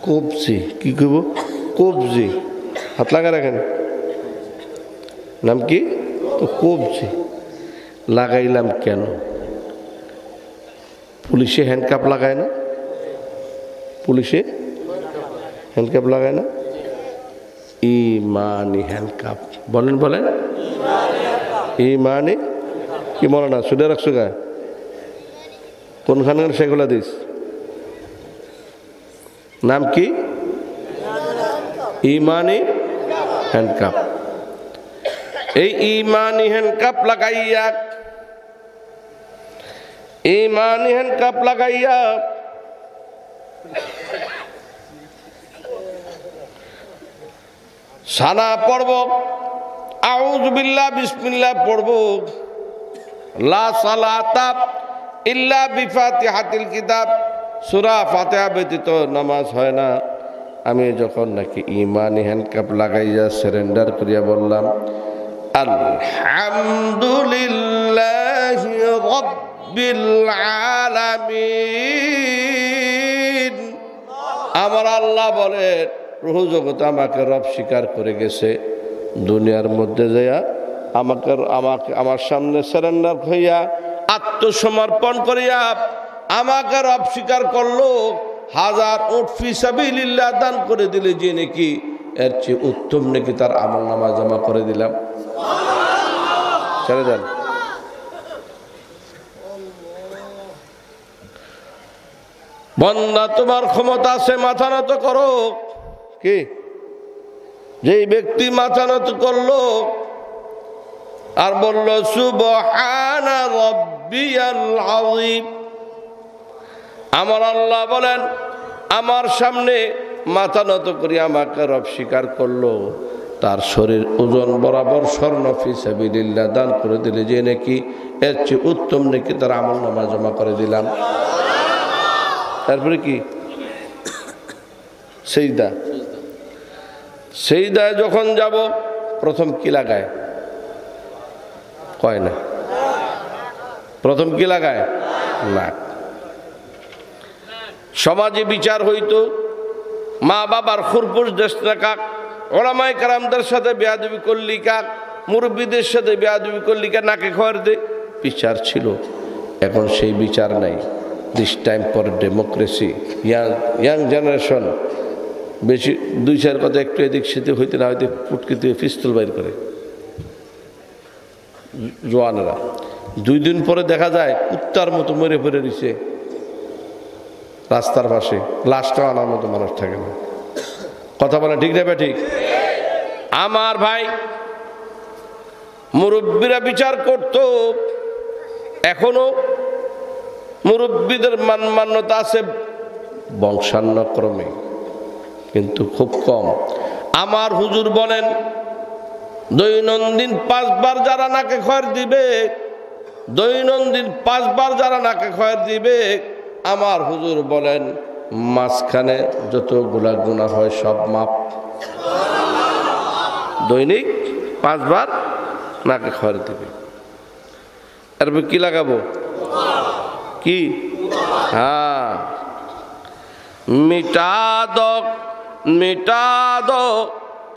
কবজি। কি করব? কবজি। হাত লাগা রাখেন। নাম কি? কবজি। লাগাইলাম কেন? পুলিশে হ্যান্ডকাপ লাগায় না? পুলিশে হ্যান্ডকাপ লাগায় না? ইমানি হ্যান্ডকাপ। বলেন বলেন, ইমানি কি মনে না? শুনে রাখছো গা? কোনখানে সেগুলা দিস? নাম কি? ইমানি হ্যান্ডকাপ। এই ইমানি হ্যান্ডকাপ লাগাইয়া, ইমানি হ্যান্ডকাপ লাগাইয়া সানা পড়ব, আউযু বিল্লাহ বিসমিল্লাহ পড়ব। লা সালাতা ইল্লা বিফাতিহাতিল কিতাব, সূরা ফাতিহা ব্যতীত নামাজ হয় না। আমি যখন নাকি ইমানি হ্যান্ডকাপ লাগাইয়া সারেন্ডার করিয়া বললাম আলহামদুলিল্লাহি রাব্বিল আলামিন, আমার আল্লাহ বলেন রুহ জগৎ আমাকে রব স্বীকার করে গেছে। দুনিয়ার মধ্যে যাইয়া আমার সামনে সারেন্ডার হইয়া আত্মসমর্পণ করিয়া আমাকে রব স্বীকার করলো। 1000 উট ফি সাবিলিল্লাহ দান করে দিলে যে নাকি এর চেয়ে উত্তম নাকি তার আমলনামা জমা করে দিলাম। ছেড়ে দেন। বান্দা তোমার ক্ষমতা আছে, মাথা নত করো। কি? যেই ব্যক্তি মাথা নত করলো আর বলল সুবহানা রাব্বিয়াল আযীম, আমার আল্লাহ বলেন আমার সামনে মাথা নত করে আমাকে রব স্বীকার করলো, তার শরীর ওজন বরাবর স্বর্ণ ফি সাবিলিল্লাহ দান করে দিলে যে নাকি এর চেয়ে উত্তম নাকি তার আমলনামা জমা করে দিলাম। তারপরে কি? সিজদা। সিজদায় যখন যাব প্রথম কি লাগায়? কয় না? প্রথম কি লাগায়? নাক। সমাজে বিচার হইতো, মা বাবার খুরপুশ দেশ না কাক, ওলামায়ে কেরামদের সাথে বেয়াদবি করলি কাক, মুরব্বীদের সাথে বেয়াদবি করলি কাক, নাকে খয়ের দে বিচার ছিল। এখন সেই বিচার নাই। This time for democracy. Young generation বেশি 2-4 কথা একটু এদিক সেদিক হইতে না হইতে ফুটকি দিয়ে পিস্তল বাইর করে জোয়ানেরা। 2 দিন পরে দেখা যায় কুত্তার মতো মরে পড়ে দিছে রাস্তার পাশে, লাশটা আনার মতো মানুষ থাকে না। কথা বলে ঠিক না? ঠিক। আমার ভাই, মুরব্বীরা বিচার করত, এখনো মুরব্বীদের মান্যতা আছে বংশানুক্রমে, কিন্তু খুব কম। আমার হুজুর বলেন দৈনন্দিন 5 বার যারা নাকে খয়ের দিবে, দৈনন্দিন 5 বার যারা নাকে খয়ের দিবে, আমার হুজুর বলেন মাঝখানে যতগুলা গুনাহ হয় সব মাপ। দৈনিক 5 বার নাকে খয়ের দিবে। এরপর কি লাগাবো? কি? হ্যাঁ, मिटा दो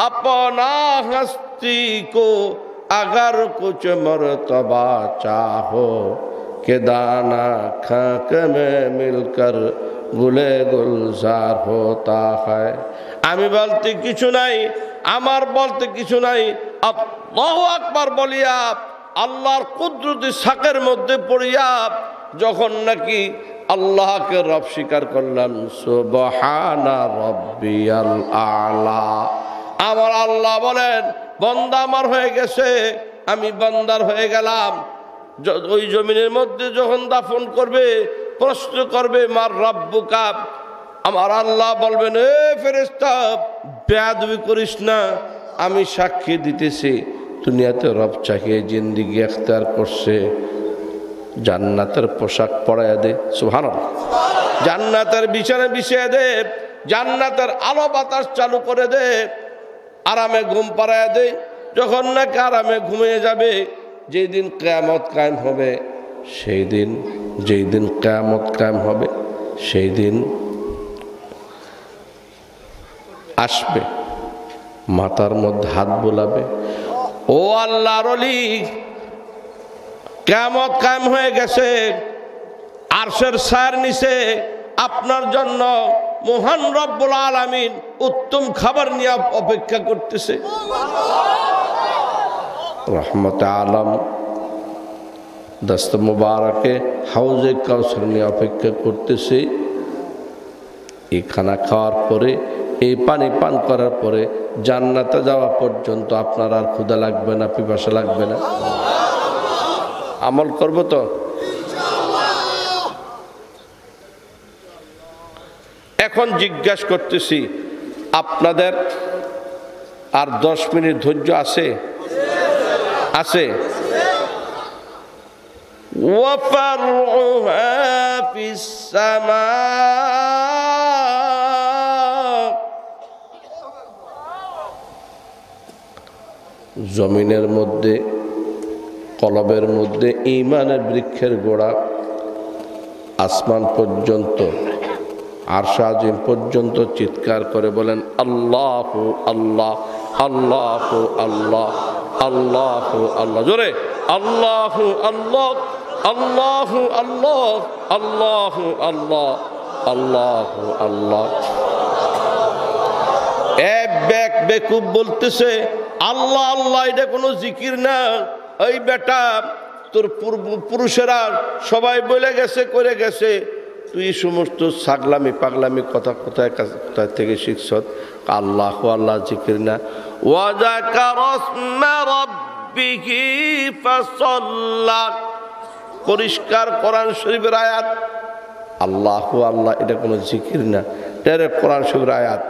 अपना हस्ती को, अगर कुछ मर्तबा चाहो कि दाना खाक में मिलकर गुले गुलजार होता है। আমি বলতে কিছু নাই, আমার বলতে কিছু নাই, আল্লাহু আকবার বলিয়া আল্লাহর কুদরতি শাকের মধ্যে পড়িয়া যখন নাকি আল্লাহকে রব স্বীকার করলাম, সুবহানা রাব্বিয়াল আলা, আমার আল্লাহ বলেন বান্দা আমার হয়ে গেছে, আমি বান্দার হয়ে গেলাম। ওই জমিনের মধ্যে যখন দাফন করবে, প্রশ্ন করবে মার রাব্বুকা, আমার আল্লাহ বলবেন এ ফেরেশতা বেয়াদবি করিস না, আমি সাক্ষী দিতেছি দুনিয়াতে রব চাহিয়ে জিন্দেগি ইখতিয়ার করছে, জান্নাতের পোশাক পরাইয়া দে, সুবহানাল্লাহ, জান্নাতের বিছানা বিছিয়ে দে, জান্নাতের আলো বাতাস চালু করে দে, আরামে ঘুম পাড়াইয়া দে। যখন নাকি আরামে ঘুমিয়ে যাবে, যেই দিন কিয়ামত কায়েম হবে, সেই দিন, যেই দিন কিয়ামত কায়েম হবে সেই দিন আসবে, মাথার মধ্যে হাত বোলাবে, ও আল্লাহর ওলি কিয়ামত কায়েম হয়ে গেছে, আরশের ছায়ার নিচে আপনার জন্য মহান রব্বুল আলামিন উত্তম খাবার নিয়ে অপেক্ষা করতেছে। রহমতে আলম দস্ত মুবারকে হাউজে কাউসার নিয়ে অপেক্ষা করতেছে। এই খানা খাওয়ার পরে, এই পানি পান করার পরে জান্নাতে যাওয়া পর্যন্ত আপনার আর ক্ষুধা লাগবে না, পিপাসা লাগবে না। আমল করব তো? এখন জিজ্ঞাসা করতেছি, আপনাদের আর 10 মিনিট ধৈর্য আছে? আছে? وفرعها في السماء, জমিনের মধ্যে, কলবের মধ্যে ঈমানের বৃক্ষের গোড়া আসমান পর্যন্ত, আরশ আজিম পর্যন্ত চিৎকার করে বলেন আল্লাহু আল্লাহ, আল্লাহু আল্লাহ, আল্লাহু আল্লাহ, জোরে আল্লাহু আল্লাহ, আল্লাহু আল্লাহ, আল্লাহু আল্লাহ, আল্লাহু আল্লাহ। বেকুব বলতেছে আল্লাহ আল্লাহ, এটা কোনো জিকির না। এই বেটা, তোর পুরুষেরা সবাই বলে গেছে, করে গেছে, তুই সমস্ত ছাগলামি পাগলামি কথা কোথায় থেকে শিখছ? আল্লাহ আল্লাহ জিকির না। পরিষ্কার কোরআন শরীফের আয়াত, আল্লাহ আল্লাহ এটা কোনো জিকির না, এটা কোরআন শরীফের আয়াত।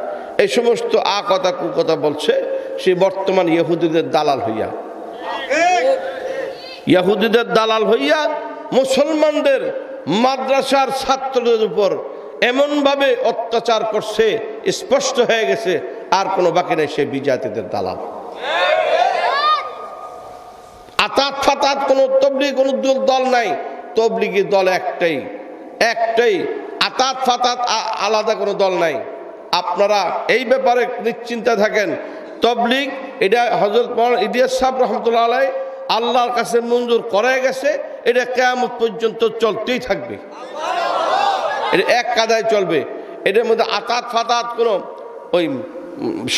এই সমস্ত কথা কুকথা বলছে সে বর্তমান ইহুদিদের দালাল হইয়া, ইহুদিদের দালাল হইয়া মুসলমানদের মাদ্রাসার ছাত্রদের উপর এমনভাবে অত্যাচার করছে, স্পষ্ট হয়ে গেছে আর কোনো বাকি নেই, সে বিজাতিদের দালাল। আতাত ফাতাত কোনো তবলিগ কোনো দল নাই, তবলিগি দল একটাই, আতাত ফাতাত আলাদা কোনো দল নাই। আপনারা এই ব্যাপারে নিশ্চিন্তা থাকেন। তবলিগ এটা হযরত মাওলানা ইলিয়াস সাহেব রহমতুল্লাহ আলাইহি আল্লাহর কাছে মঞ্জুর করে গেছে, এটা কিয়ামত পর্যন্ত চলতেই থাকবে, এটা এক কাদায় চলবে। এটার মধ্যে আতাত ফাতাত কোনো ওই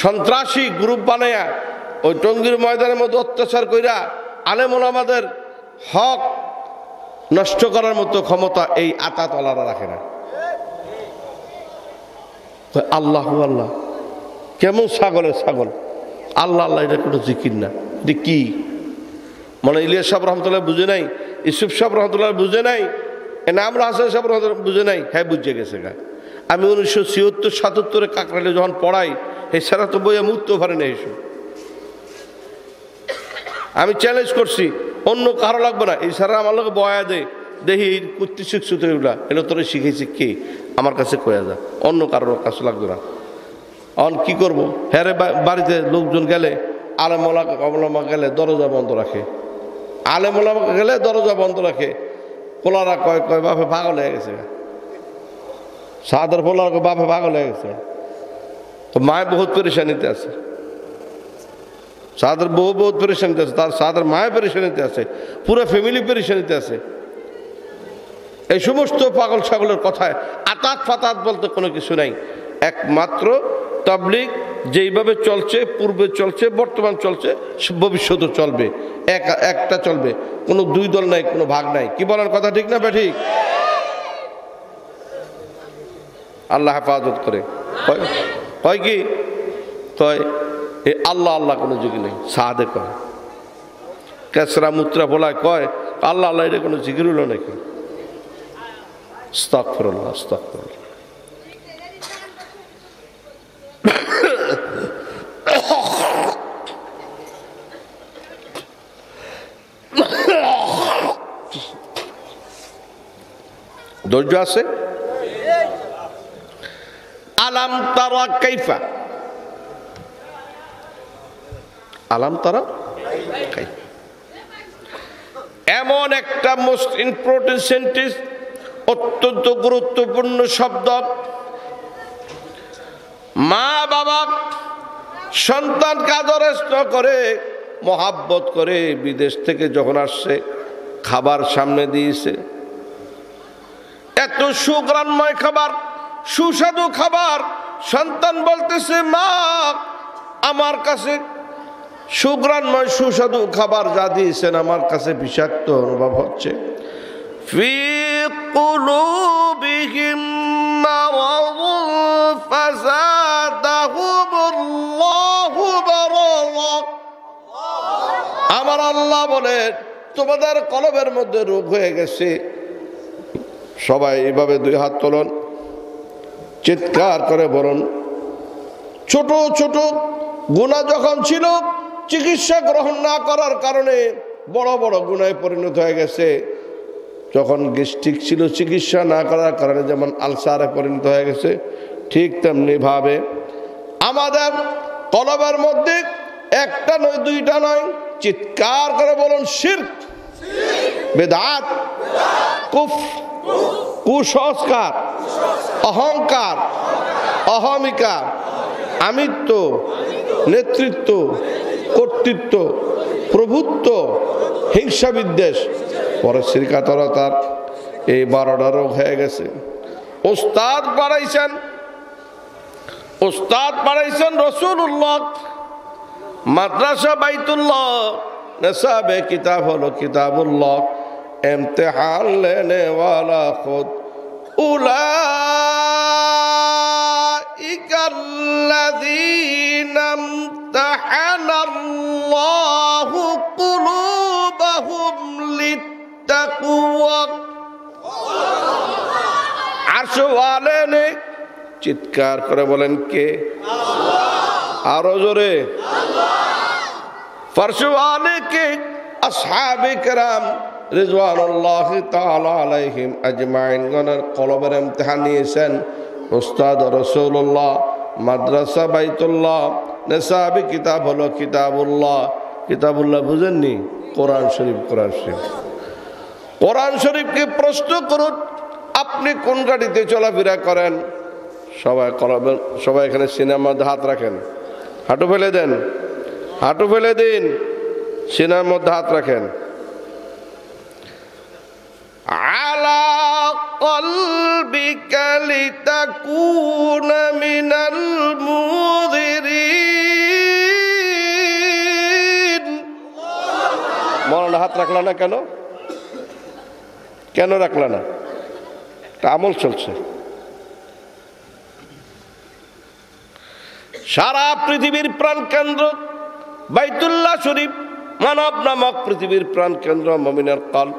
সন্ত্রাসী গ্রুপ বানায়া ওই টঙ্গীর ময়দানের মধ্যে অত্যাচার কইরা আলেম ওলামাদের হক নষ্ট করার মতো ক্ষমতা এই আতাত ওয়ালারা রাখে না। আল্লাহু আল্লাহ কেমন ছাগলের ছাগল, আল্লাহ আল্লাহ এটা কোনো জিকির না, এটা কি? মানে ইলিয়াস সাহেব রহমতুল্লাহ বুঝে নাই, ইউসুফ সাহেব রহমতুল্লাহ বুঝে নাই, নামরা হাসান সাহেব রহমতুল্লাহ বুঝে নাই, হ্যাঁ বুঝে গেছে গা। আমি 1976-77 কাকরাইলে যখন পড়াই, এই সারা তো বইয়ে মুততেও পারে না এইসব। আমি চ্যালেঞ্জ করছি, অন্য কারো লাগবে না, এই সারা আমার লোক বয়া দেয়, দেখি কুর্তি শিখছো তো এগুলা, এগুলো তোরা শিখেছি কে? আমার কাছে কয়া যা, অন্য কারোর কাছে লাগবে না। অন কি করবো? হ্যাঁ রে, বাড়িতে লোকজন গেলে, আলেমা গেলে দরজা বন্ধ রাখে, আলেমা গেলে দরজা বন্ধ রাখে। পোলারা কয় কয় বাপে পাগল হয়ে গেছে, সাদের পোলার বাপে পাগল হয়ে গেছে। তো মায় বহুত পরেশানিতে আছে, সাদের বউ বহুত পরেশানিতে আছে, তার সাদের মায় পরেশানিতে আছে, পুরো ফ্যামিলি পরেশানিতে আছে। এই সমস্ত পাগল ছাগলের কথায় আতাত ফাতাত বলতে কোনো কিছু নাই। একমাত্র তাবলীগ যেইভাবে চলছে, পূর্বে চলছে, বর্তমান চলছে, ভবিষ্যতেও চলবে, একটা চলবে, কোনো দুই দল নাই, কোনো ভাগ নাই। কি বলার কথা ঠিক না ঠিক? আল্লাহ হেফাজত করে। কয় কি কয়? এই আল্লাহ আল্লাহ কোনো জিকির নেই, সাদে কয়, কেসরা মুত্রা বলায় কয় আল্লাহ আল্লাহ, এটা কোনো জিকির হলো নাকি? আস্তাগফিরুল্লাহ, আস্তাগফিরুল্লাহ। ধৈর্য আছে? আলাম তারা কাইফা, আলাম তারা কাইফা এমন একটা মোস্ট ইম্পর্টেন্ট সেন্টেন্স, অত্যন্ত গুরুত্বপূর্ণ শব্দ। মা বাবা সন্তানকে আদর করে, মহাব্বত করে, বিদেশ থেকে যখন আসছে খাবার সামনে দিয়েছে, এত সুগ্রাণময় খাবার, সুস্বাদু খাবার, সন্তান বলতেছে মা আমার কাছে সুগ্রাণময় সুস্বাদু খাবার যা দিয়েছেন আমার কাছে বিষাক্ত অনুভব হচ্ছে। ফি কুলুবিহিম মারাদুন ফাযাদাহুমুল্লাহু মারাদা। আমার আল্লাহ বলে তোমাদের কলবের মধ্যে রোগ হয়ে গেছে। সবাই এইভাবে দুই হাত তোলন, চিৎকার করে বলুন, ছোট ছোট গুনাহ যখন ছিল, চিকিৎসা গ্রহণ না করার কারণে বড় বড় গুনাহে পরিণত হয়ে গেছে। যখন গ্যাস্ট্রিক ছিল, চিকিৎসা না করার কারণে যেমন আলসারে পরিণত হয়ে গেছে, ঠিক তেমনি ভাবে আমাদের কলবের মধ্যে একটা নয়, দুইটা নয়, চিৎকার করে বলুন, শিরক, বিদআত, কুফর, কুসংস্কার, অহংকার, অহমিকা, আমিত্ব, নেতৃত্ব, কর্তৃত্ব, প্রভুত্ব, হিংসা বিদ্বেষ, পরে শিরকাতরতার এই 12টা রোগ হয়ে গেছে। ওস্তাদ বাড়াইছেন রাসূলুল্লাহ, মাদ্রাসা বাইতুল্লাহ, নেশাবে কিতাব হলো কিতাবুল্লাহ, ইমতিহান লেনে ওয়ালা খুদ উলাইকাল্লাযীনা ইমতাহানাল্লাহু কুলুবাহুম লিত্তাকওয়া। আরশওয়ালে নে, চিৎকার করে বলেন কে? আরো জোরে, ফরশওয়ালে কে? আসহাবে কেরাম রিজওয়ানুল্লাহি তাআলা আলাইহিম আজমাইন গণের কলবের ইমতিহান নিয়েছেন উস্তাদ রাসূলুল্লাহ, মাদ্রাসা বাইতুল্লাহ, নেশাবি কিতাব হলো কিতাবুল্লাহ। কিতাবুল্লাহ বুঝেননি? কোরআন শরীফ। কোরআন শরীফ, কোরআন শরীফকে প্রশ্ন করুন, আপনি কোন গাড়িতে চলাফেরা করেন? সবাই এখানে সিনেমার হাত রাখেন, হাঁটু ফেলে দেন, হাঁটু ফেলে দিন, সিনার মধ্যে হাত রাখেন। আলা কলবিকা লিতাকুনা মিনাল মুযিরিন। মৌলানা হাত রাখলা না কেন? কেন রাখলা না? একটা আমল চলছে। সারা পৃথিবীর প্রাণকেন্দ্র বাইতুল্লাহ শরীফ মানব নামক পৃথিবীর প্রাণ কেন্দ্র, মুমিনের কলব।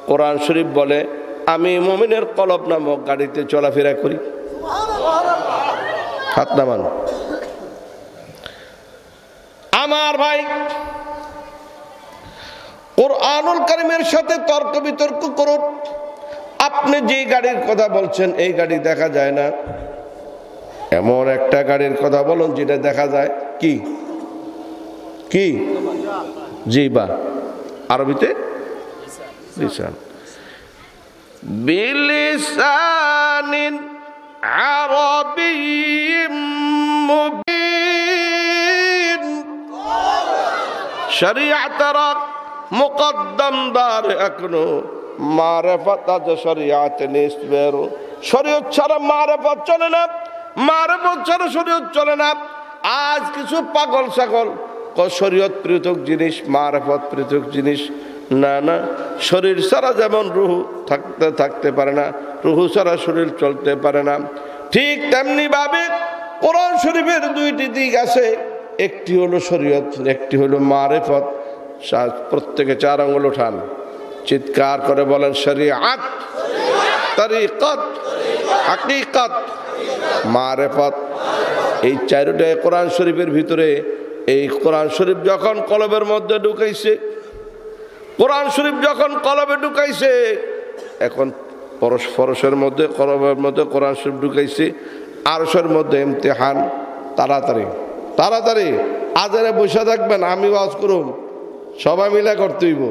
কোরআন শরীফ বলে আমি মুমিনের কলব নামক গাড়িতে চলাফেরা করি। হাত নামান। আমার ভাই, কোরআনুল কারীমের সাথে তর্ক বিতর্ক করুন। আপনি যে গাড়ির কথা বলছেন এই গাড়ি দেখা যায় না, এমন একটা গাড়ির কথা বলুন যেটা দেখা যায়। কি কি? জিবা, আরবিতে লিসান। বিলিসানিন আরাবিয়্যিম মুবিন। শরীয়তের মুকদ্দম দার এখনো মারিফাত আছে, শরীয়ত নিসবের। শরীয়ত ছাড়া মারিফাত চলে না, মারিফাত ছাড়া শরীয়ত চলে না। আজ কিছু পাগল ছাগল শরীয়ত পৃথক জিনিস, মারিফাত পৃথক জিনিস। না না, শরীর ছাড়া যেমন রুহ থাকতে পারে না, রুহ ছাড়া শরীর চলতে পারে না, ঠিক তেমনি ভাবে কোরআন শরীফের দুইটি দিক আছে। একটি হলো শরীয়ত, একটি হলো মারিফাত। প্রত্যেকে 4 আঙ্গুল উঠান, চিৎকার করে বলেন শরীয়ত, তরিকত, হাকিকত, মারিফাত। এই 4টাই কোরআন শরীফের ভিতরে। এই কোরআন শরীফ যখন কলবের মধ্যে ঢুকাইছে, কোরআন শরীফ যখন কলবে ঢুকাইছে, এখন পরস্পরের মধ্যে কলবের মধ্যে কোরআন শরীফ ঢুকাইছে, আরশের মধ্যে ইমতিহান। তাড়াতাড়ি তাড়াতাড়ি আজানে বসে থাকবেন, আমি ওয়াজ করুম, সবাই মিলে করতে হইব।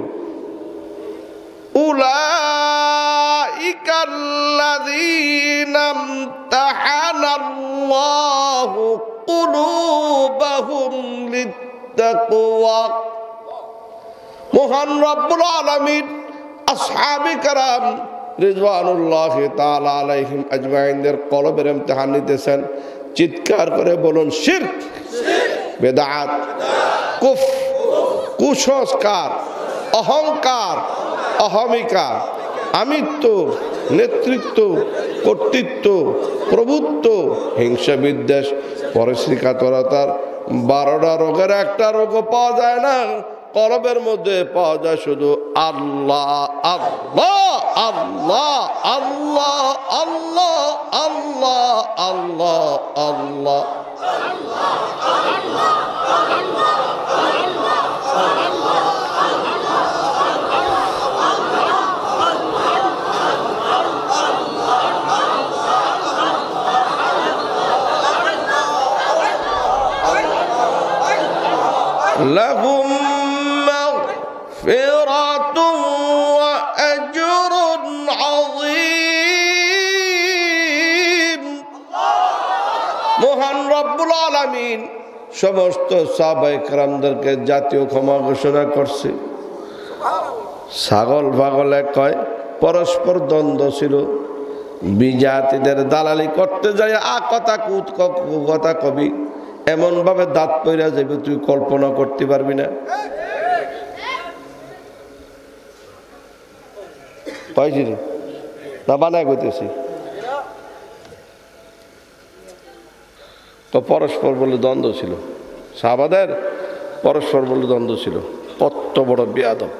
উলাইকাল্লাযীনা ইমতাহানাল্লাহু কুলুবাহুম লিত্তাকওয়া। মহান রব্বুল আলামিন আসহাবে কেরাম রিজওয়ানুল্লাহি তাআলা আলাইহিম আজমাইনদের কলবের ইমতিহান নিতেছেন। চিৎকার করে বলুন শিরক, বেদাত, কুফর, কুসংস্কার, অহংকার, অহমিকা, আমিত্ব, নেতৃত্ব, কর্তৃত্ব, প্রভুত্ব, হিংসা, বিদ্বেষ, পরশ্রীকাতরতার 12টা রোগের একটা রোগও পাওয়া যায় না, কলবের মধ্যে পাওয়া যায় শুধু আল্লাহ আল্লাহ আল্লাহ আল্লাহ আল্লাহ আল্লাহ আল্লাহ আল্লাহ। لهم مغفرة وأجر عظيم। মহান রব্বুল আলামিন সমস্ত সাহাবায়ে কেরামদেরকে জাতীয় ক্ষমা ঘোষণা করছে। ছাগল পাগলে কয় পরস্পর দ্বন্দ্ব ছিল, বিজাতিদের দালালি করতে যায় কথা কবি এমন ভাবে দাঁত পইরা যাবে তুই কল্পনা করতে পারবি না। পাইছি না বানায় কইতেছি তো। পরস্পর বলে দ্বন্দ্ব ছিল, সাহাবাদের পরস্পর বলে দ্বন্দ্ব ছিল। কত বড় বেয়াদব।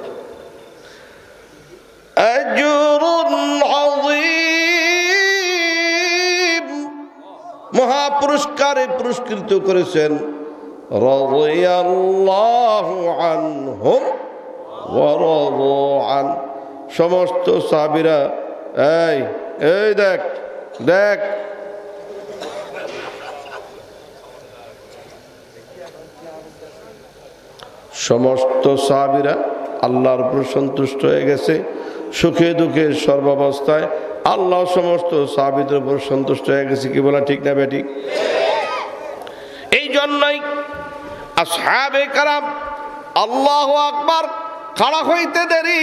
মহাপুরস্কারে পুরস্কৃত করেছেন। রাদিয়াল্লাহু আনহুম ওয়া রাদু আন। সমস্ত সাহাবীরা এই দেখ দেখ, সমস্ত সাহাবীরা আল্লাহর উপর সন্তুষ্ট হয়ে গেছে। সুখে দুঃখে সর্বাবস্থায় আল্লাহ সমস্ত সাহাবীদের উপর সন্তুষ্ট হয়ে গেছে। কি বলা ঠিক না বেঠিক? এই জন্যই আসহাবে কেরাম আল্লাহু আকবার খাড়া হইতে দেরি,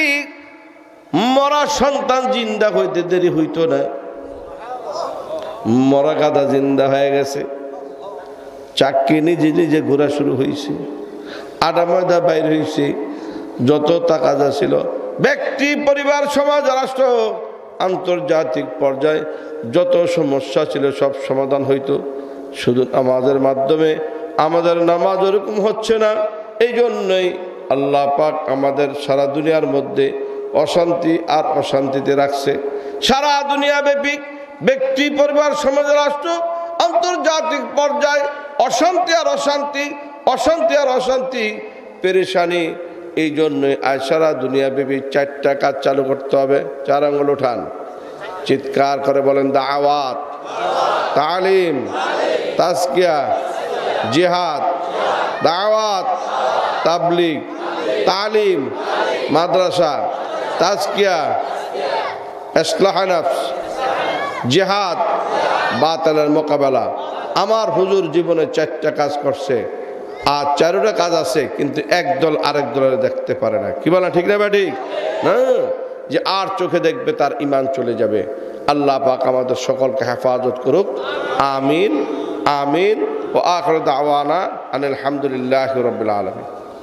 মরা সন্তান জিন্দা হইতে দেরি হইতো না। মরা গাদা জিন্দা হয়ে গেছে, চাক্কি নিজে নিজে ঘোরা শুরু হয়েছে, আটা ময়দা বাইর হয়েছে। যত তাকাজা ছিল ব্যক্তি, পরিবার, সমাজ, রাষ্ট্র, আন্তর্জাতিক পর্যায়ে যত সমস্যা ছিল সব সমাধান হইতো শুধু নামাজের মাধ্যমে। আমাদের নামাজ ওরকম হচ্ছে না, এই জন্যই আল্লাহ পাক আমাদের সারা দুনিয়ার মধ্যে অশান্তি আর অশান্তিতে রাখছে। সারা দুনিয়া ব্যাপী ব্যক্তি, পরিবার, সমাজ, রাষ্ট্র, আন্তর্জাতিক পর্যায়ে অশান্তি আর অশান্তি, অশান্তি আর অশান্তি, পেরেশানি। এই জন্যই আজ সারা দুনিয়া ব্যাপী 4টা কাজ চালু করতে হবে। 4 আঙ্গুল উঠান, চিৎকার করে বলেন দাওয়াত, তালিম, তাজকিয়া, জিহাদ। দাওয়াত, তাবলীগ, তালিম, মাদ্রাসা, তাজকিয়া, ইসলাহ নফস, জিহাদ, বাতিলের মোকাবেলা। আমার হুজুর জীবনে 4টা কাজ করছে, আর 4টা কাজ আছে, কিন্তু একদল আরেক দলের দেখতে পারে না। কি বলা ঠিক না বেঠিক? না, যে আর চোখে দেখবে তার ঈমান চলে যাবে। আল্লাহ পাক আমাদের সকলকে হেফাজত করুক। আমিন আমিন। ওয়া আখিরু দাওয়ানা আনিল হামদুলিল্লাহি রাব্বিল আলামিন।